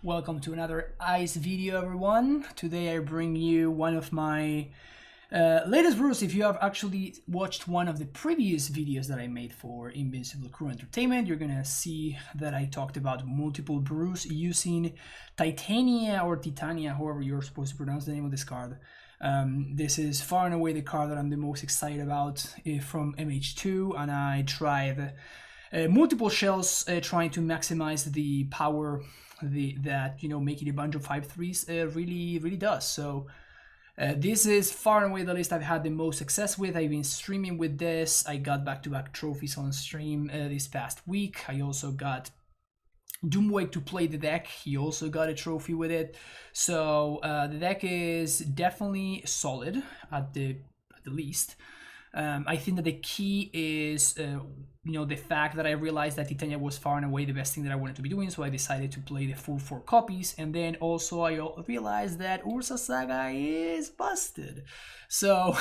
Welcome to another ICE video, everyone. Today I bring you one of my latest brews. If you have actually watched one of the previous videos that I made for Invincible Crew Entertainment, you're gonna see that I talked about multiple brews using Titania or Titania, however you're supposed to pronounce the name of this card. This is far and away the card that I'm the most excited about from MH2, and I tried multiple shells trying to maximize the power that making a bunch of 5/3s really does. So this is far and away the list I've had the most success with. I've been streaming with this. I got back-to-back trophies on stream this past week. I also got Doomwake to play the deck. He also got a trophy with it. So the deck is definitely solid at the least. I think that the key is, the fact that I realized that Titania was far and away the best thing that I wanted to be doing, so I decided to play the full 4 copies, and then also I realized that Ursa Saga is busted. So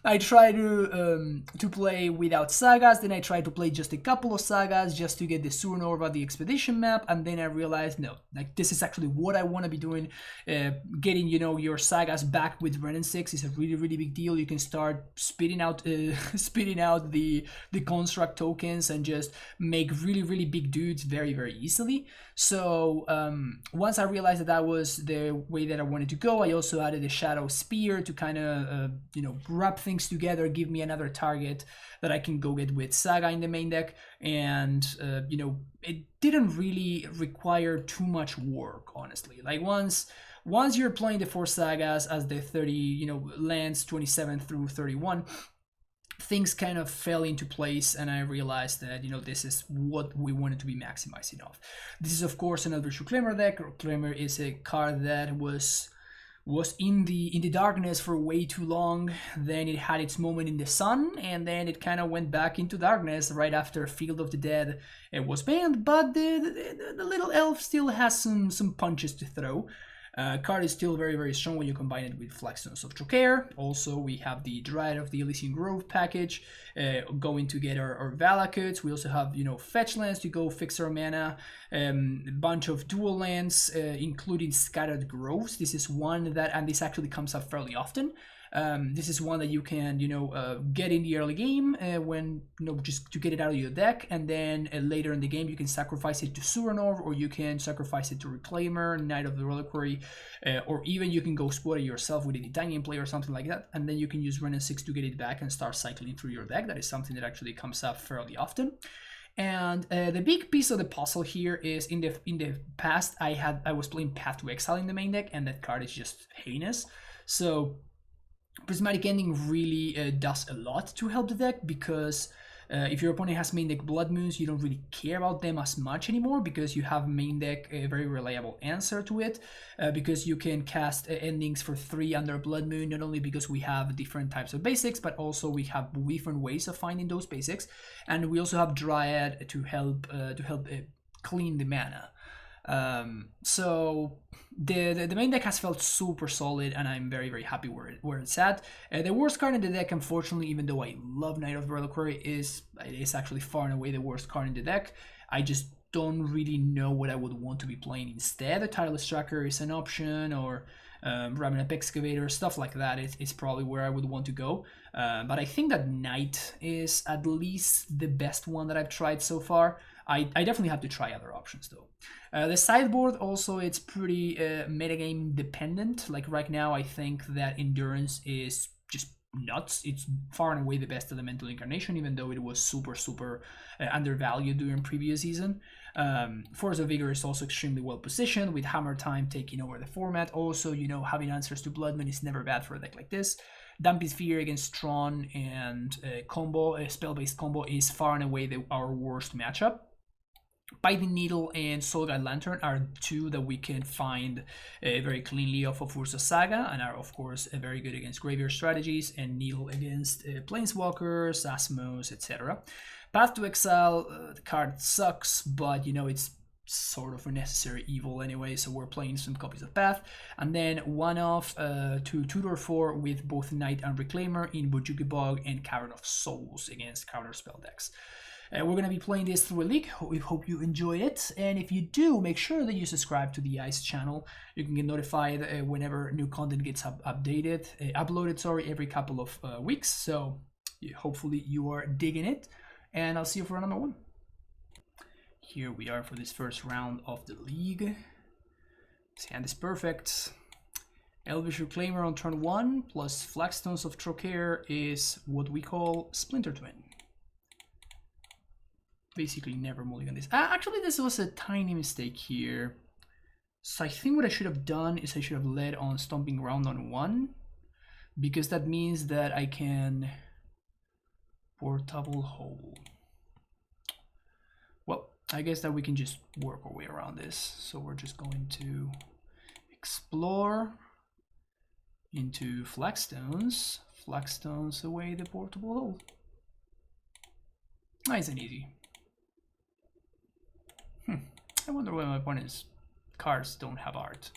I tried to play without sagas, then I tried to play just a couple of sagas just to get the Suranova, the expedition map, and then I realized, no, like this is actually what I want to be doing. Getting, your sagas back with Ren and 6 is a really big deal. You can start spitting out the construct tokens and just make really big dudes very easily. So once I realized that was the way that I wanted to go, I also added a Shadow Spear to kind of wrap things together, give me another target that I can go get with Saga in the main deck, and it didn't really require too much work, honestly. Like once you're playing the 4 sagas as the 30 lands 27 through 31, things kind of fell into place, and I realized that this is what we wanted to be maximizing of. This is of course an Virtue Claimer deck. Claimer is a card that was in the darkness for way too long. Then it had its moment in the sun, and then it kind of went back into darkness right after Field of the Dead it was banned. But the little elf still has some punches to throw. Card is still very strong when you combine it with Flagstones of Trocare. Also, we have the Dryad of the Elysian Grove package going to get our Valakuts. We also have, fetch lands to go fix our mana. A bunch of dual lands, including Scattered Groves. This is one that, and this actually comes up fairly often. This is one that you can, get in the early game when, just to get it out of your deck, and then later in the game you can sacrifice it to Suranov, or you can sacrifice it to Reclaimer, Knight of the Reliquary, or even you can go spot it yourself with a Titanium play or something like that, and then you can use Ren and 6 to get it back and start cycling through your deck. That is something that actually comes up fairly often. And the big piece of the puzzle here is in the past I was playing Path to Exile in the main deck, and that card is just heinous. So Prismatic Ending really does a lot to help the deck, because if your opponent has main deck Blood Moons, you don't really care about them as much anymore, because you have main deck a very reliable answer to it, because you can cast endings for 3 under Blood Moon, not only because we have different types of basics, but also we have different ways of finding those basics, and we also have Dryad to help clean the mana. So the main deck has felt super solid, and I'm very happy where it's at. The worst card in the deck, unfortunately, even though I love Knight of the Reliquary, is actually far and away the worst card in the deck. I just don't really know what I would want to be playing instead. A Tireless Tracker is an option, or Ravenous Excavator, stuff like that. It's probably where I would want to go. But I think that Knight is at least the best one that I've tried so far. I definitely have to try other options though. The sideboard also, it's pretty metagame dependent. Like right now, I think that Endurance is just nuts. It's far and away the best Elemental Incarnation, even though it was super undervalued during previous season. Force of Vigor is also extremely well positioned, with Hammer Time taking over the format. Also, having answers to Bloodmoon is never bad for a deck like this. Damping Sphere against Tron and spell-based combo is far and away our worst matchup. Biting Needle and Soulguide Lantern are 2 that we can find very cleanly off of Ursa Saga, and are of course very good against graveyard strategies, and Needle against Planeswalkers, Asmos, etc. Path to Exile, the card sucks, but it's sort of a necessary evil anyway, so we're playing some copies of Path. And then one off to tutor 4 with both Knight and Reclaimer in Bojuki Bog and Cavern of Souls against counter spell decks. We're going to be playing this through a league. We hope you enjoy it. And if you do, make sure that you subscribe to the ICE channel. You can get notified whenever new content gets uploaded, every couple of weeks. So hopefully you are digging it. And I'll see you for number one. Here we are for this first round of the league. This hand is perfect. Elvish Reclaimer on turn 1 plus Flagstones of Trocare is what we call Splinter Twin. Basically never mulligan this. Actually, this was a tiny mistake here. So I think what I should have done is I should have led on Stomping Ground on 1, because that means that I can Portable Hole. Well, I guess that we can just work our way around this. So we're just going to explore into Flagstones. Flagstones away the Portable Hole. Nice and easy. I wonder why my opponent's cards don't have art.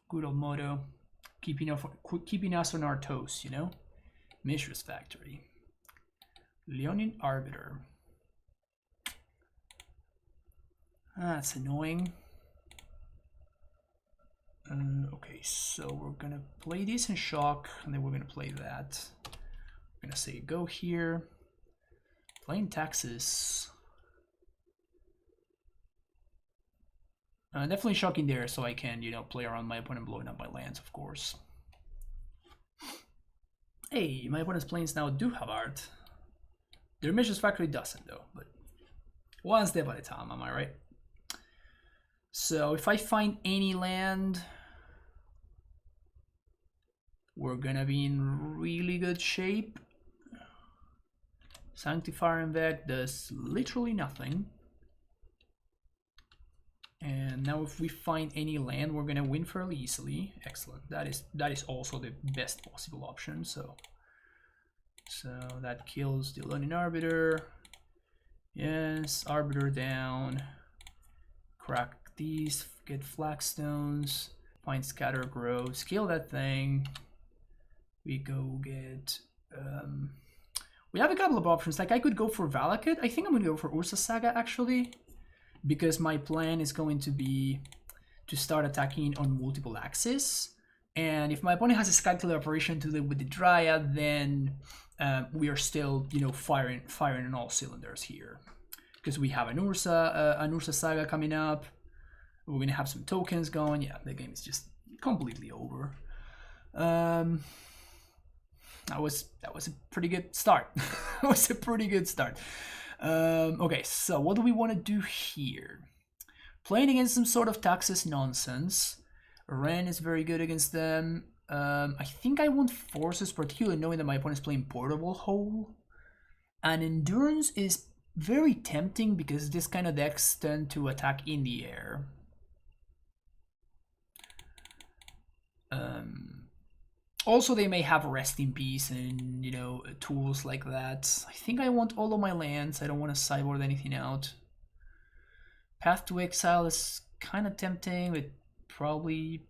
Good old motto. Keeping us on our toes, you know? Mishra's Factory. Leonin Arbiter. That's annoying. Okay, so we're gonna play this in shock, and then we're gonna play that. We're gonna say go here. Playing Texas. Definitely shocking there, so I can, you know, play around my opponent blowing up my lands, of course. Hey, my opponent's planes now do have art. Their Mishra's Factory doesn't, though, but one step at a time, am I right? So if I find any land, we're gonna be in really good shape. Sanctifier Invect does literally nothing. And now if we find any land, we're gonna win fairly easily. Excellent. That is also the best possible option. So that kills the Leonin Arbiter. Yes, Arbiter down. Crack these, get Flagstones, find Scatter Groves, kill that thing. We go get we have a couple of options. Like I could go for Valakut. I think I'm gonna go for Ursa Saga actually, because my plan is going to be to start attacking on multiple axes. And if my opponent has a Sky Killer operation to live with the Dryad, then we are still, you know, firing on all cylinders here, because we have an Ursa Saga coming up. We're gonna have some tokens going. Yeah, the game is just completely over. That was a pretty good start. That was a pretty good start. Okay, so what do we want to do here? Playing against some sort of Texas nonsense. Ren is very good against them. I think I want Forces, particularly knowing that my opponent is playing Portable Hole. And Endurance is very tempting because this kind of decks tend to attack in the air. Also, they may have Rest in Peace and, you know, tools like that. I think I want all of my lands. I don't want to sideboard anything out. Path to Exile is kind of tempting, but probably...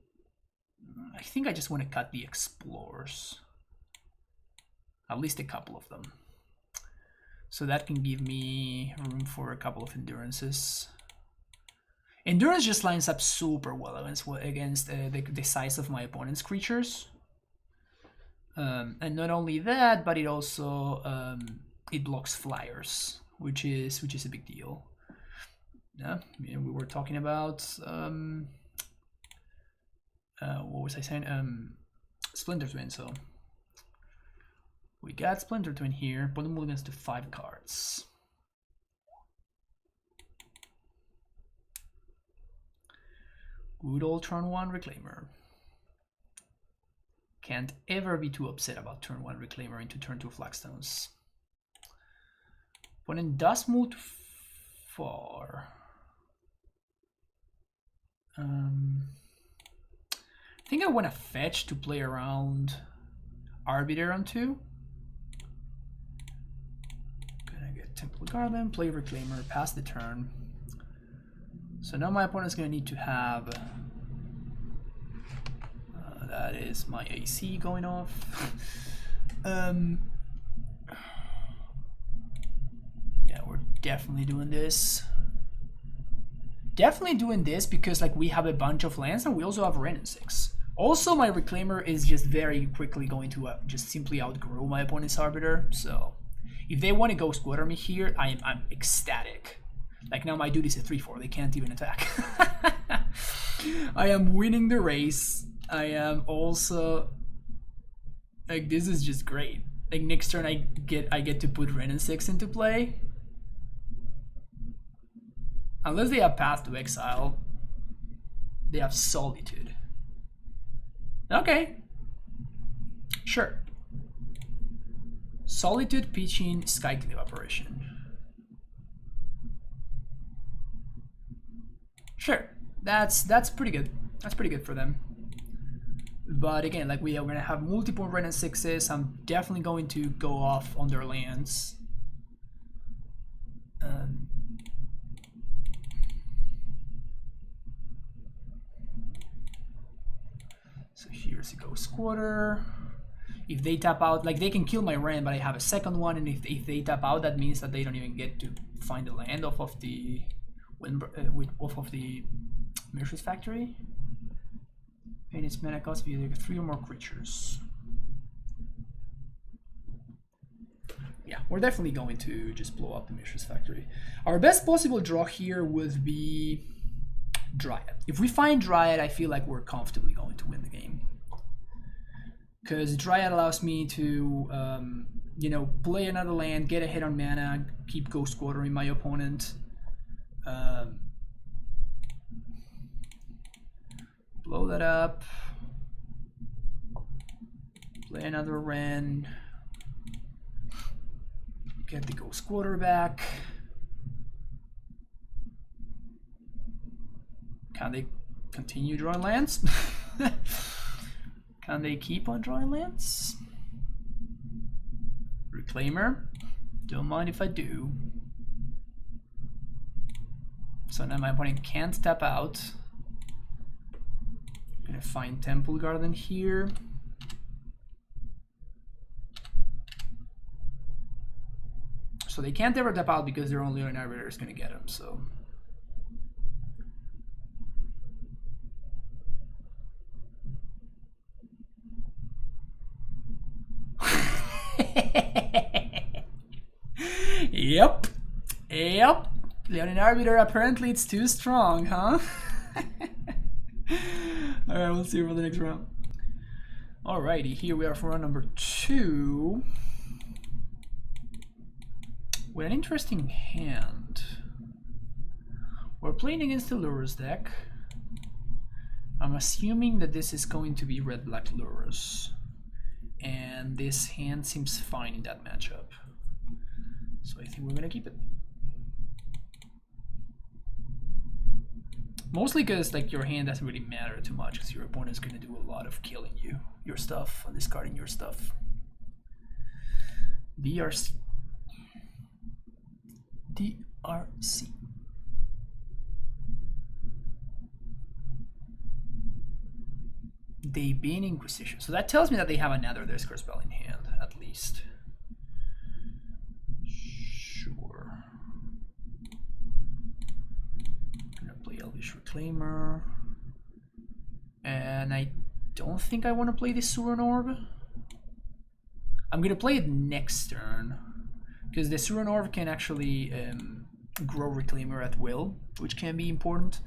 I think I just want to cut the Explorers. At least a couple of them. So that can give me room for a couple of Endurances. Endurance just lines up super well against the size of my opponent's creatures. And not only that, but it also it blocks flyers, which is a big deal. Yeah, we were talking about what was I saying? Splinter Twin. So we got Splinter Twin here. Put them against the 5 cards. Good old turn 1 Reclaimer. Can't ever be too upset about turn 1 Reclaimer into turn 2 Flagstones. Opponent does move too far. I think I want to fetch to play around Arbiter on 2. Gonna get Temple Garden, play Reclaimer, pass the turn. So now my opponent's gonna need to have that is my AC going off. definitely doing this. Definitely doing this because like we have a bunch of lands and we also have Wrenn and 6. Also, my Reclaimer is just very quickly going to just simply outgrow my opponent's Arbiter. So if they want to go squatter me here, I'm ecstatic. Like now my dude is a 3/4. They can't even attack. I am winning the race. I am also like, this is just great. Like next turn I get to put Wrenn and 6 into play. Unless they have Path to Exile, they have Solitude. Okay. Sure. Solitude, pitching, Skyclave Apparition. Sure. That's pretty good. That's pretty good for them. But again, like we are gonna have multiple Wrenn and 6s. I'm definitely going to go off on their lands. So here's a Ghost Quarter. If they tap out, like they can kill my Wrenn, but I have a second one, and if they tap out, that means that they don't even get to find the land off of the Mishra's Factory. And its mana cost either 3 or more creatures. Yeah, we're definitely going to just blow up the Mishra's Factory. Our best possible draw here would be Dryad. If we find Dryad, I feel like we're comfortably going to win the game. Because Dryad allows me to, you know, play another land, get a hit on mana, keep Ghost Quartering my opponent. Blow that up. Play another Wrenn. Get the Ghost Quarter back. Can they continue drawing lands? Can they keep on drawing lands? Reclaimer. Don't mind if I do. So now my opponent can't tap out. I'm gonna find Temple Garden here. So they can't ever tap out because their only Arbiter is gonna get them, so. Yep. Leonin Arbiter, apparently it's too strong, huh? Alright, we'll see you for the next round. Alrighty, here we are for round number 2. With an interesting hand. We're playing against the Lurrus deck. I'm assuming that this is going to be red-black Lurrus. And this hand seems fine in that matchup. So I think we're gonna keep it. Mostly because like your hand doesn't really matter too much because your opponent's gonna do a lot of killing your stuff and discarding your stuff. DRC. They been Inquisition. So that tells me that they have another discard spell in hand, at least. Sure. I'm gonna play Elvish Reclaimer. And I don't think I want to play the Suran Orb. I'm gonna play it next turn. Because the Suran Orb can actually grow Reclaimer at will, which can be important.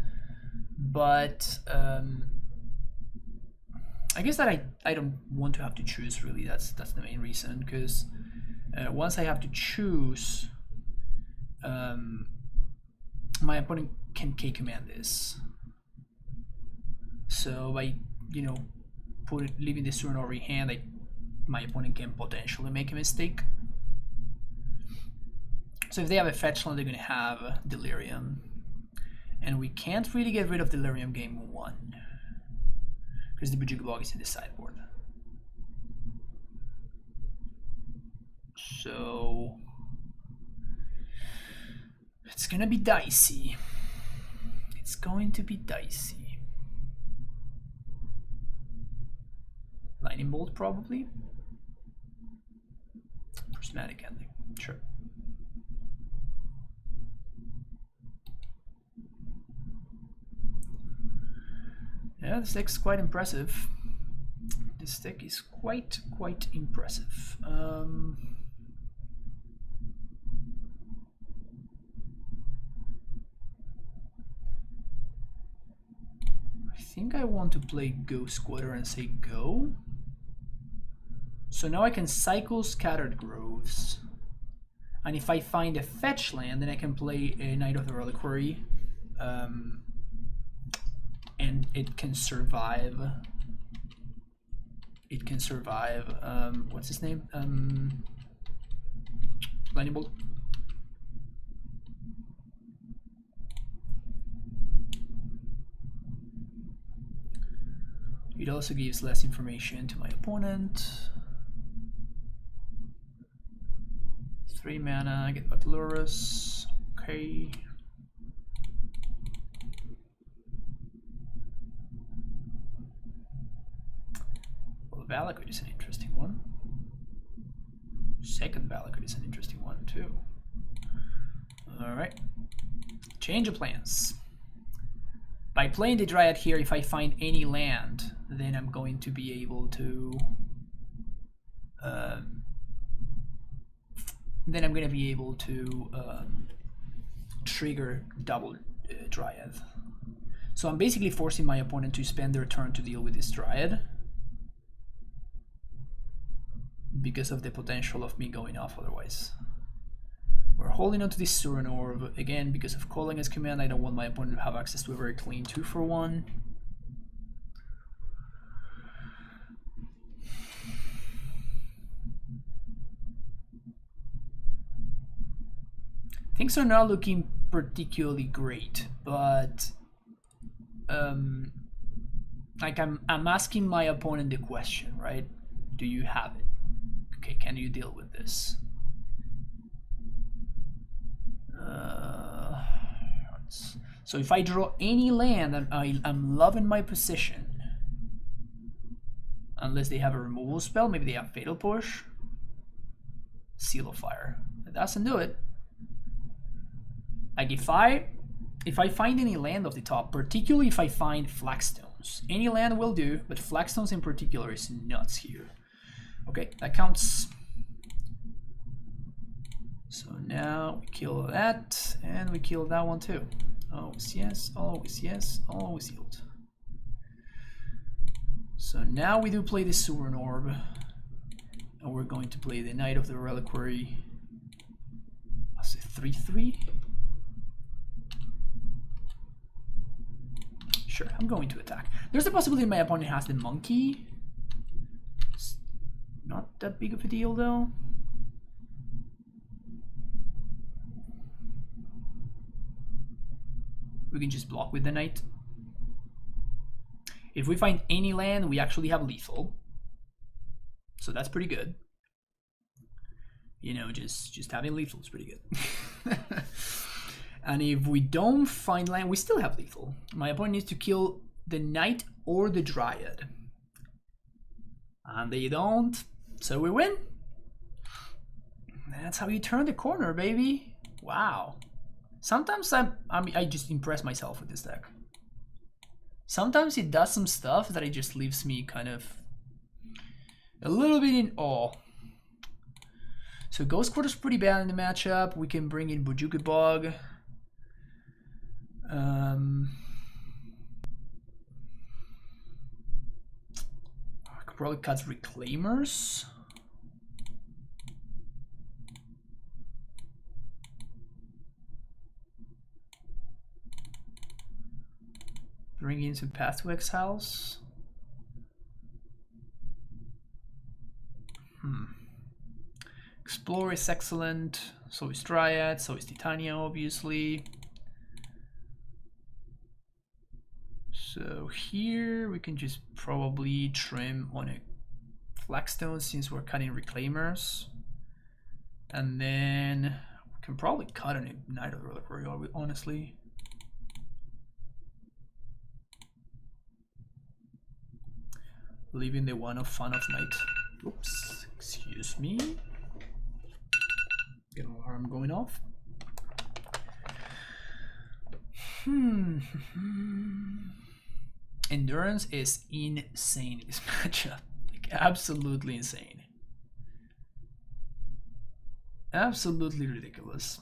But I guess that I don't want to have to choose, really. That's the main reason, because once I have to choose, my opponent can K-command this. So by, you know, leaving the Suran Orb in hand, my opponent can potentially make a mistake. So if they have a fetch land, they're going to have Delirium. And we can't really get rid of Delirium game 1. Because the Bujuk Bog is in the sideboard. So it's going to be dicey. It's going to be dicey. Lightning Bolt, probably. Prismatic Ending, sure. Yeah, this deck's quite impressive. This deck is quite impressive. I think I want to play Go Squatter and say go. So now I can cycle Scattered Groves. And if I find a fetch land, then I can play a Knight of the Reliquary. And it can survive. It can survive. What's his name? Lightning Bolt. It also gives less information to my opponent. 3 mana, get Fpawlusz. Okay. Well, Valakut is an interesting one. Second Valakut is an interesting one too. Alright. Change of plans. By playing the Dryad here, if I find any land, then I'm going to be able to trigger double Dryad. So I'm basically forcing my opponent to spend their turn to deal with this Dryad because of the potential of me going off otherwise. We're holding onto this Surin Orb again because of calling as command. I don't want my opponent to have access to a very clean 2-for-1. Things are not looking particularly great, but like I'm asking my opponent the question, right? Do you have it? Okay, can you deal with this? So if I draw any land, I'm loving my position. Unless they have a removal spell, maybe they have Fatal Push. Seal of Fire. That doesn't do it. Like if I find any land off the top, particularly if I find Flagstones, any land will do, but Flagstones in particular is nuts here. Okay, that counts. So now we kill that, and we kill that one too. Always yes, always yes, always yield. So now we do play the Surin Orb, and we're going to play the Knight of the Reliquary. That's a 3/3. Sure, I'm going to attack. There's the possibility my opponent has the monkey. It's not that big of a deal though. We can just block with the knight. If we find any land, we actually have lethal. So that's pretty good. You know, just having lethal is pretty good. And if we don't find land, we still have lethal. My opponent needs to kill the knight or the dryad. And they don't, so we win. That's how you turn the corner, baby. Wow. Sometimes I just impress myself with this deck. Sometimes it does some stuff that it just leaves me kind of a little bit in awe. So Ghost Quarter's pretty bad in the matchup. We can bring in Bojuka Bog. I could probably cut Reclaimers. Bring in some Path to Exiles. Explore is excellent. So is Dryad. So is Titania, obviously. So here we can just probably trim on a Flagstone since we're cutting Reclaimers. And then we can probably cut on a Knight of the Reliquary, honestly. Leaving the one of Fun of Night. Oops, excuse me. Get an alarm going off. Endurance is insane in this matchup. Like, absolutely insane. Absolutely ridiculous.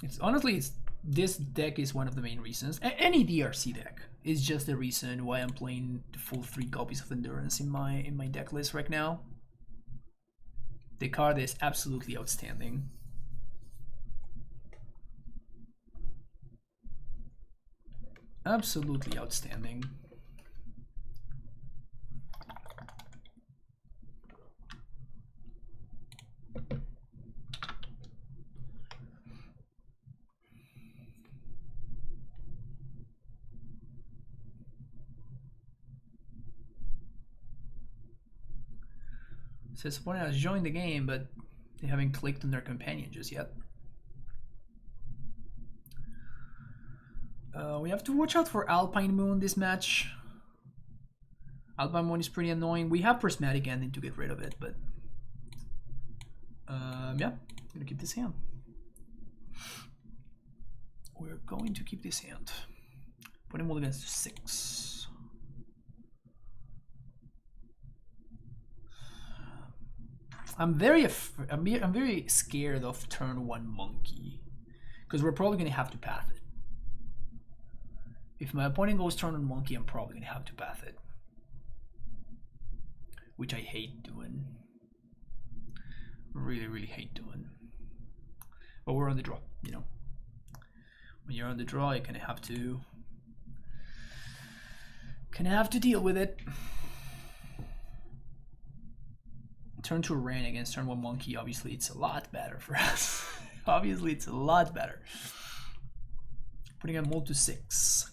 It's honestly, this deck is one of the main reasons. Any DRC deck is just the reason why I'm playing the full 3 copies of Endurance in my deck list right now. The card is absolutely outstanding. Absolutely outstanding. Says someone has joined the game, but they haven't clicked on their companion just yet. We have to watch out for Alpine Moon this match. Alpine Moon is pretty annoying. We have Prismatic Ending to get rid of it, but yeah, I'm gonna keep this hand. We're going to keep this hand. Put him all against 6. I'm very scared of turn 1 Monkey, because we're probably gonna have to path it. If my opponent goes turn 1 Monkey, I'm probably gonna have to path it, which I hate doing. Really hate doing. But we're on the draw, you know. When you're on the draw, you kind of have to deal with it. Turn 2 Rain against turn 1 Monkey, obviously it's a lot better for us. Obviously it's a lot better. Putting a mold to 6.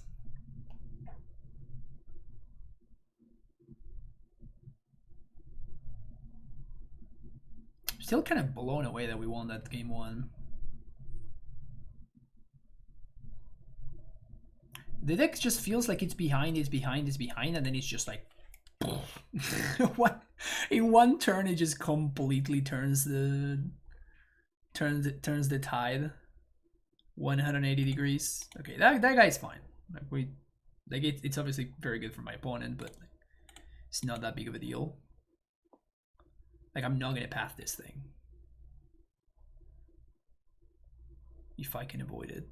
Still kind of blown away that we won that game 1. The deck just feels like it's behind, and then it's just like in one turn it just completely turns the tide 180 degrees. Okay, that guy's fine. It's obviously very good for my opponent, but it's not that big of a deal. Like, I'm not gonna path this thing if I can avoid it.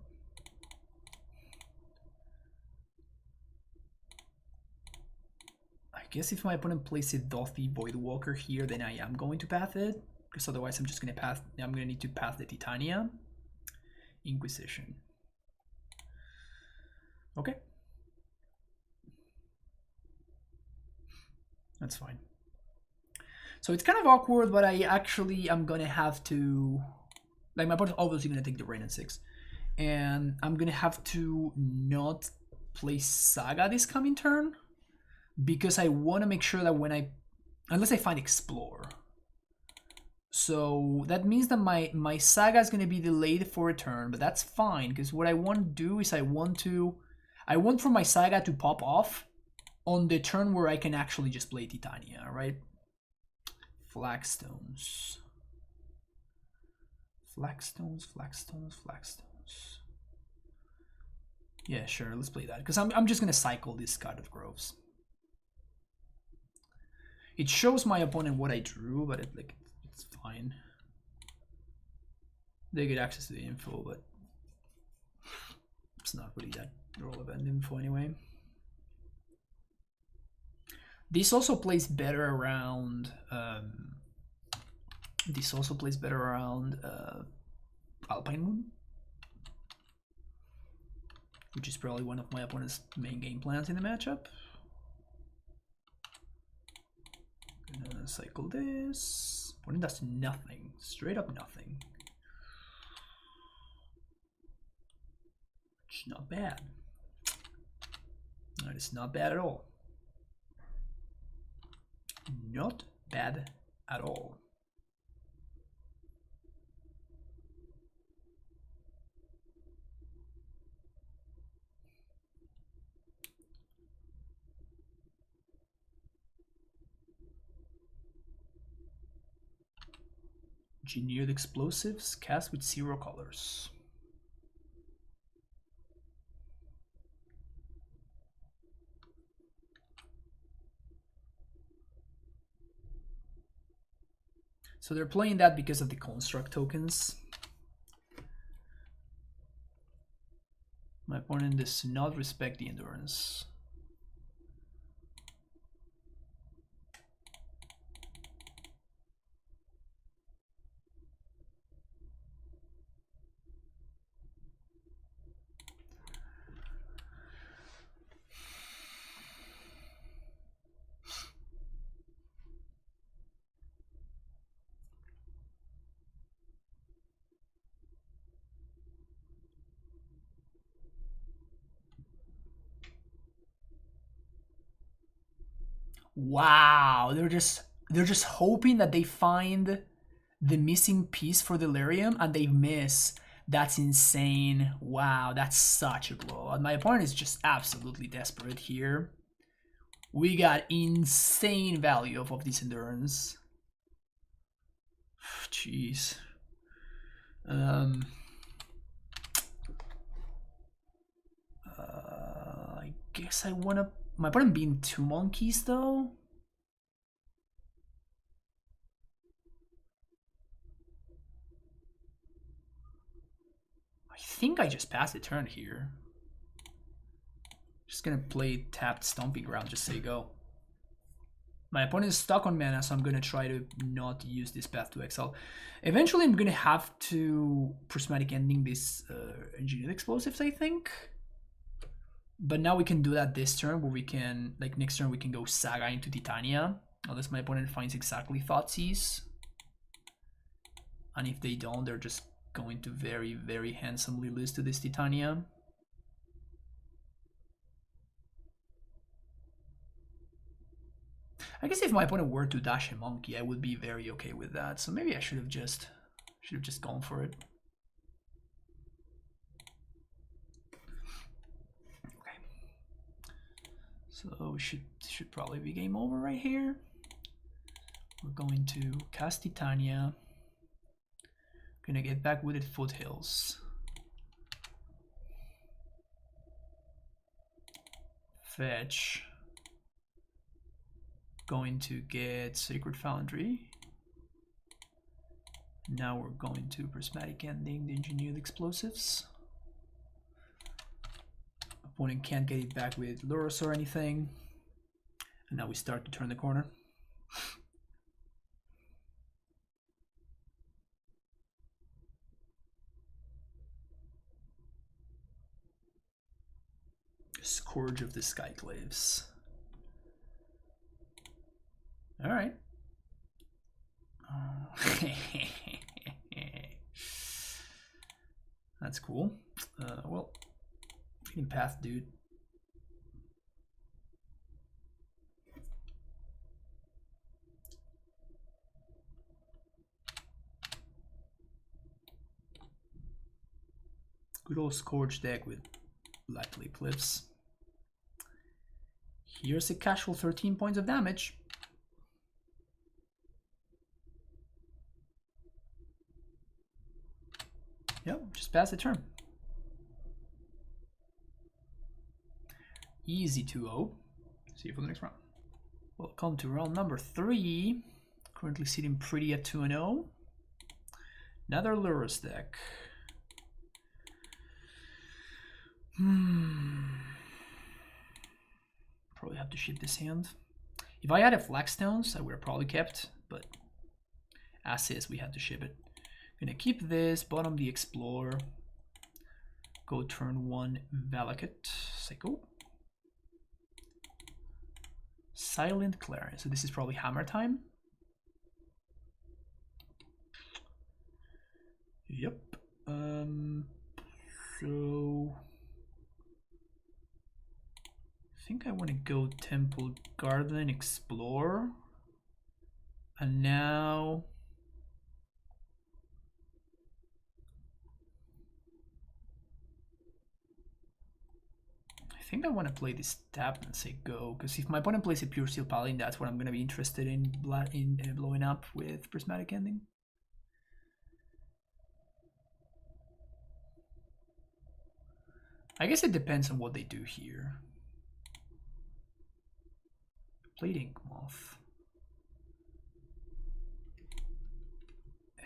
I guess if my opponent plays a Dothy Voidwalker here, then I am going to path it, because otherwise I'm gonna need to path the Titania. Inquisition. Okay. That's fine. So it's kind of awkward, but I actually am gonna have to, like, my opponent's obviously gonna take the Rain at 6, and I'm gonna have to not play Saga this coming turn, because I want to make sure that unless I find Explore. So that means that my Saga is gonna be delayed for a turn, but that's fine, because what I want to do is I want for my Saga to pop off on the turn where I can actually just play Titania, right? Flagstones. Yeah, sure, let's play that, because I'm just gonna cycle this card of Groves. It shows my opponent what I drew, but it's fine. They get access to the info, but it's not really that relevant info anyway. This also plays better around. Alpine Moon, which is probably one of my opponent's main game plans in the matchup. Gonna cycle this. Opponent does nothing. Straight up nothing. It's not bad. That is not bad at all. Not bad at all. Engineered explosives cast with 0 colors. So they're playing that because of the construct tokens. My opponent does not respect the endurance. Wow, they're just hoping that they find the missing piece for Delirium and they miss. That's insane. Wow, that's such a blowout. My opponent is just absolutely desperate here. We got insane value of this endurance. Jeez. I guess I wanna. My opponent being 2 monkeys though. I think I just passed the turn here. Just gonna play tapped Stomping Ground, just say go. My opponent is stuck on mana, so I'm gonna try to not use this path to exile. Eventually, I'm gonna have to Prismatic Ending this Engineered Explosives, I think. But now we can do that this turn, where we can, like next turn, we can go Saga into Titania, unless my opponent finds exactly Thoughtseize. And if they don't, they're just going to very, very handsomely lose to this Titania. I guess if my opponent were to dash a monkey, I would be very okay with that. So maybe I should have just gone for it. Okay. So should probably be game over right here. We're going to cast Titania. Gonna get back with it Foothills. Fetch. Going to get Sacred Foundry. Now we're going to Prismatic Ending the Engineered Explosives. Opponent can't get it back with Lurus or anything. And now we start to turn the corner. Scourge of the Skyclaves. All right. That's cool. Well, getting path, dude. Good old Scourge deck with Likely Cliffs. Here's a casual 13 points of damage. Yep, just pass the turn. Easy 2-0. See you for the next round. Welcome to round number 3. Currently sitting pretty at 2-0. Another Lurus deck. Probably have to ship this hand. If I had a Flagstones, I would have probably kept, but as is, we had to ship it. Gonna keep this, bottom the Explore. Go turn 1 Valakut, Psycho. Silent Clarion, so this is probably Hammer time. Yep. So I think I want to go Temple Garden, Explore. And now I think I want to play this tap and say go, because if my opponent plays a Pure Steel Paladin, that's what I'm going to be interested in blowing up with Prismatic Ending. I guess it depends on what they do here. Played Ink Moth.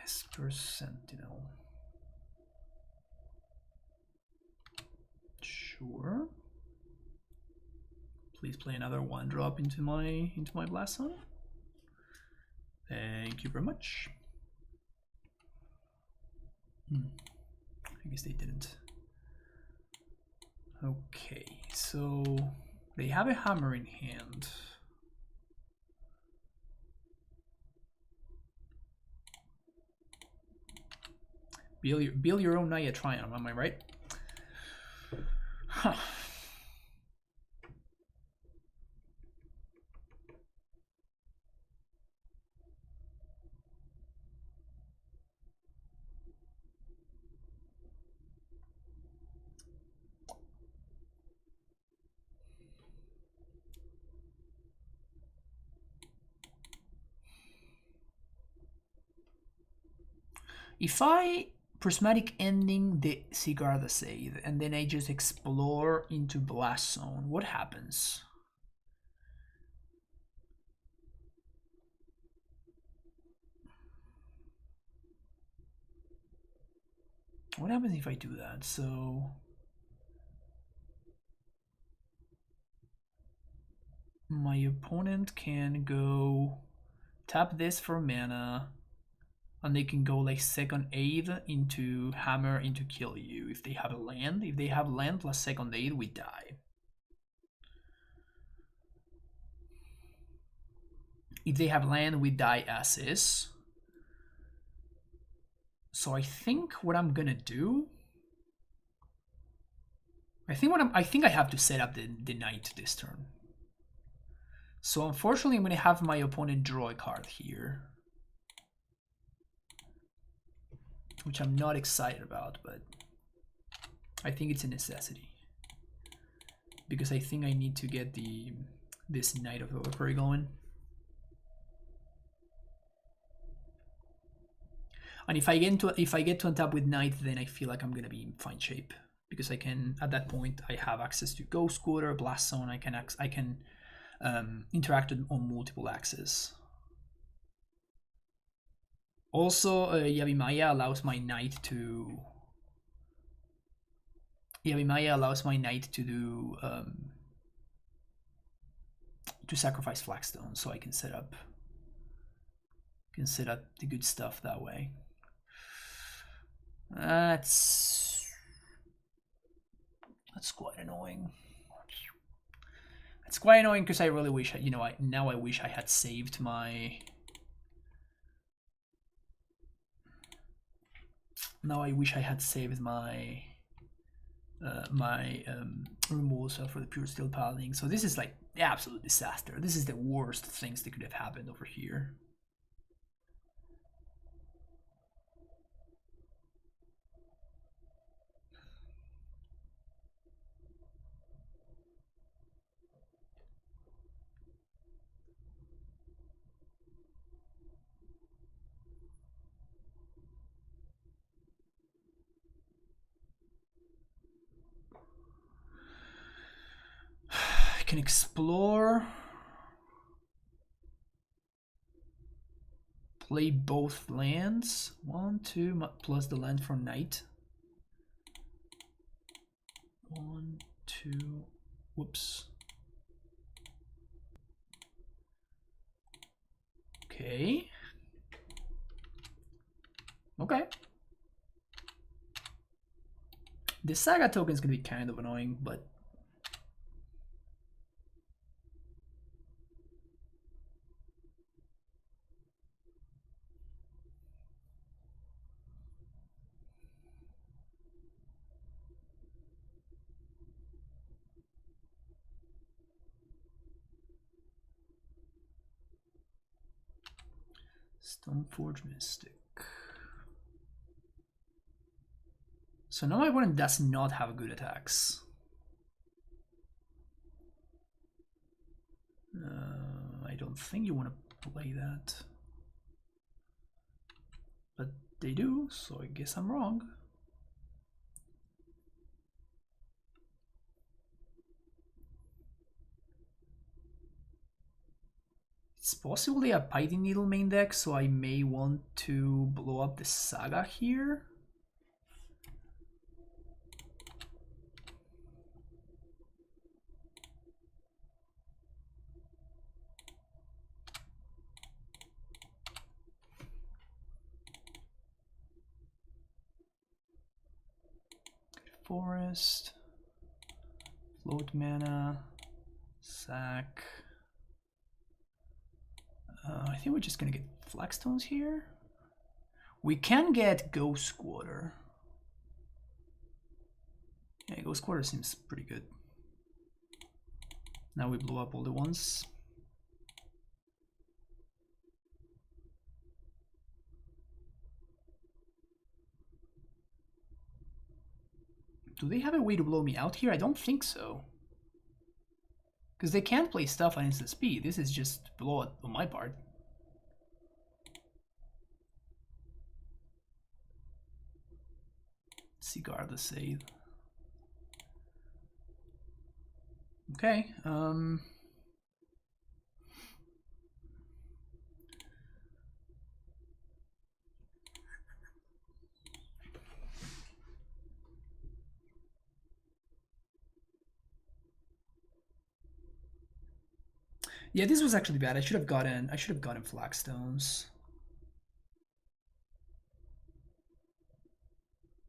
Esper Sentinel. Sure. Please play another 1-drop into my Blast Zone. Thank you very much. I guess they didn't. Okay, so they have a hammer in hand. Build your own Naya Triumph, am I right? Huh. If I prismatic ending the Sigarda save and then I just explore into Blast Zone, what happens? What happens if I do that? So my opponent can go tap this for mana, and they can go like second aid into hammer into kill you if they have a land. If they have land plus second aid, we die. If they have land, we die as is. So I think what I'm gonna do, I think I have to set up the knight this turn. So unfortunately I'm gonna have my opponent draw a card here, which I'm not excited about, but I think it's a necessity because I think I need to get this Knight of Valkyrie going. And if I get to untap with Knight, then I feel like I'm gonna be in fine shape because I can, at that point I have access to Ghost Scooter, Blast Zone. I can interact on multiple axes. Also, Yavimaya allows my knight to do to sacrifice Flagstone, so I can set up the good stuff that way. That's quite annoying. It's quite annoying because I really wish I wish I had saved my. Now I wish I had saved my removal spell for the Pure Steel Paladin. So this is like the absolute disaster. This is the worst things that could have happened over here. I can explore, play both lands, 1, 2, plus the land for Knight. 1, 2, whoops. Okay. Okay. The Saga token is gonna be kind of annoying, but Stoneforge Mystic. So now my opponent does not have good attacks. I don't think you want to play that. But they do, so I guess I'm wrong. It's possibly a Pithing Needle main deck, so I may want to blow up the Saga here. Forest, float mana, sack. I think we're just gonna get Flagstones here. We can get Ghost Quarter. Yeah, Ghost Quarter seems pretty good. Now we blow up all the ones. Do they have a way to blow me out here? I don't think so. Because they can't play stuff on instant speed. This is just blowout on my part. Cigar the save. Okay. Yeah, this was actually bad. I should have gotten Flagstones.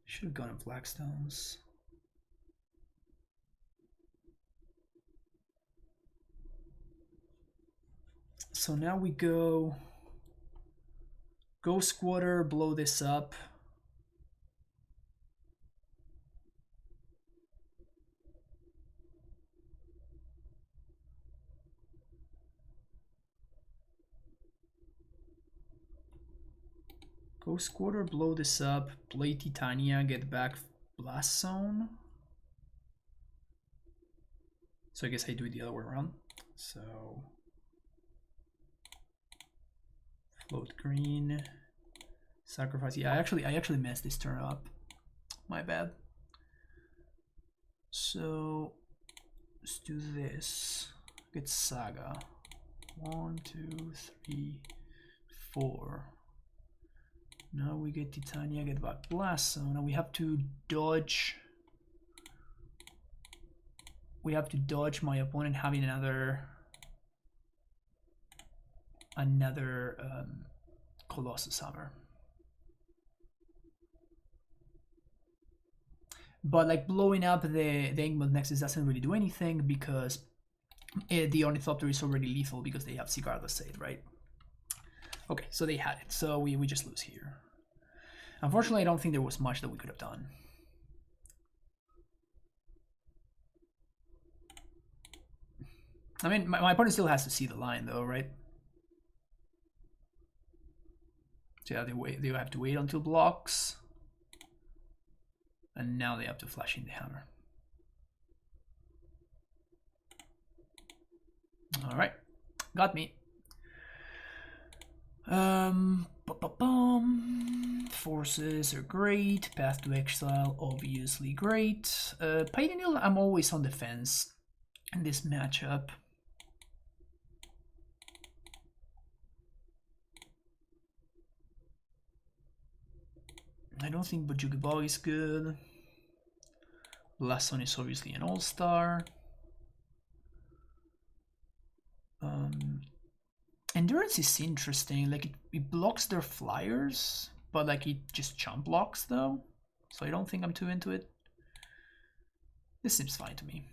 Should have gotten Flagstones. So now we go Ghost Quarter, blow this up. Ghost Quarter, blow this up, play Titania, get back Blast Zone. So I guess I do it the other way around. So float green, sacrifice. Yeah, I actually messed this turn up. My bad. So let's do this. Get Saga. 1, 2, 3, 4. Now we get Titania, get back Blast Zone. Now we have to dodge. We have to dodge my opponent having another Colossus Hammer. But like blowing up the Inkmoth Nexus doesn't really do anything because the Ornithopter is already lethal because they have Cigar the Sade, right? Okay, so they had it. So we just lose here. Unfortunately, I don't think there was much that we could have done. I mean, my opponent still has to see the line though, right? So yeah, they have to wait until blocks. And now they have to flash in the hammer. All right, got me. Forces are great. Path to Exile, obviously great. Pithing Needle, I'm always on the fence in this matchup. I don't think Bojuki Bog is good. Lasson is obviously an all-star. Endurance is interesting. Like it blocks their flyers, but like it just chump blocks though. So I don't think I'm too into it. This seems fine to me.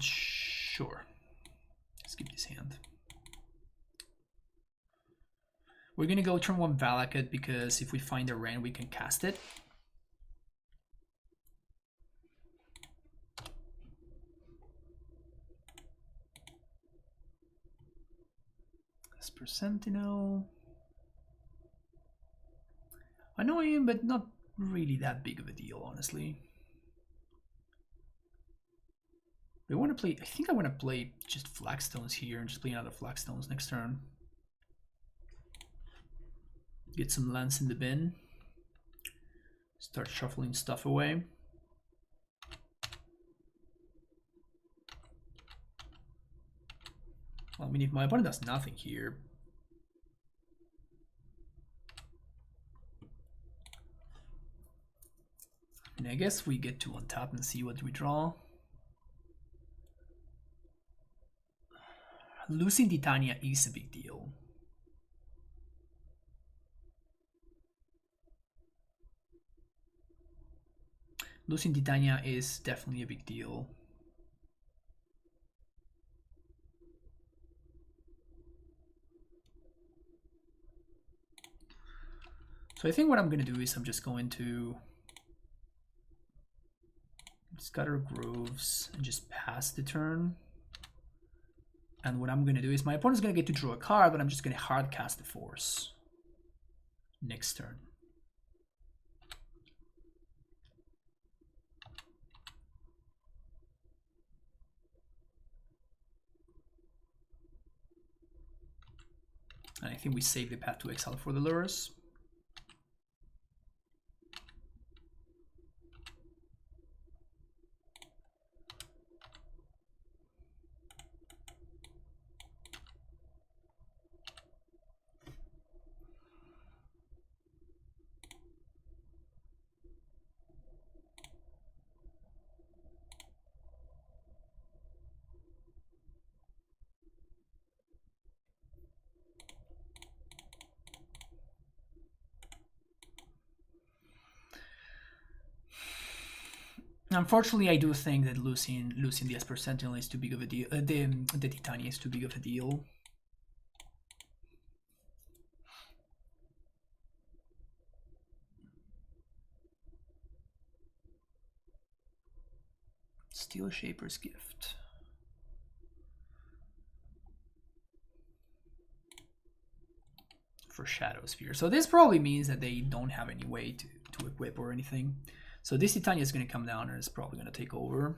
Sure. Skip this hand. We're gonna go turn 1 Valakut because if we find a Ren, we can cast it. Esper Sentinel. Annoying, but not really that big of a deal, honestly. I want to play. I think I want to play just flagstones here and just play another flagstones next turn. Get some lands in the bin. Start shuffling stuff away. Well, I mean, if my opponent does nothing here, and I guess we get to untap and see what we draw. Losing Titania is a big deal. Losing Titania is definitely a big deal. So I think what I'm going to do is I'm just going to scatter groves and just pass the turn. And what I'm going to do is my opponent's going to get to draw a card, but I'm just going to hard cast the force next turn. And I think we save the path to exile for the lures. Unfortunately, I do think that losing the Esper Sentinel is too big of a deal. The Titania is too big of a deal. Steel Shaper's Gift. For Shadow Spear. So this probably means that they don't have any way to equip or anything. So this Titania is going to come down and it's probably going to take over.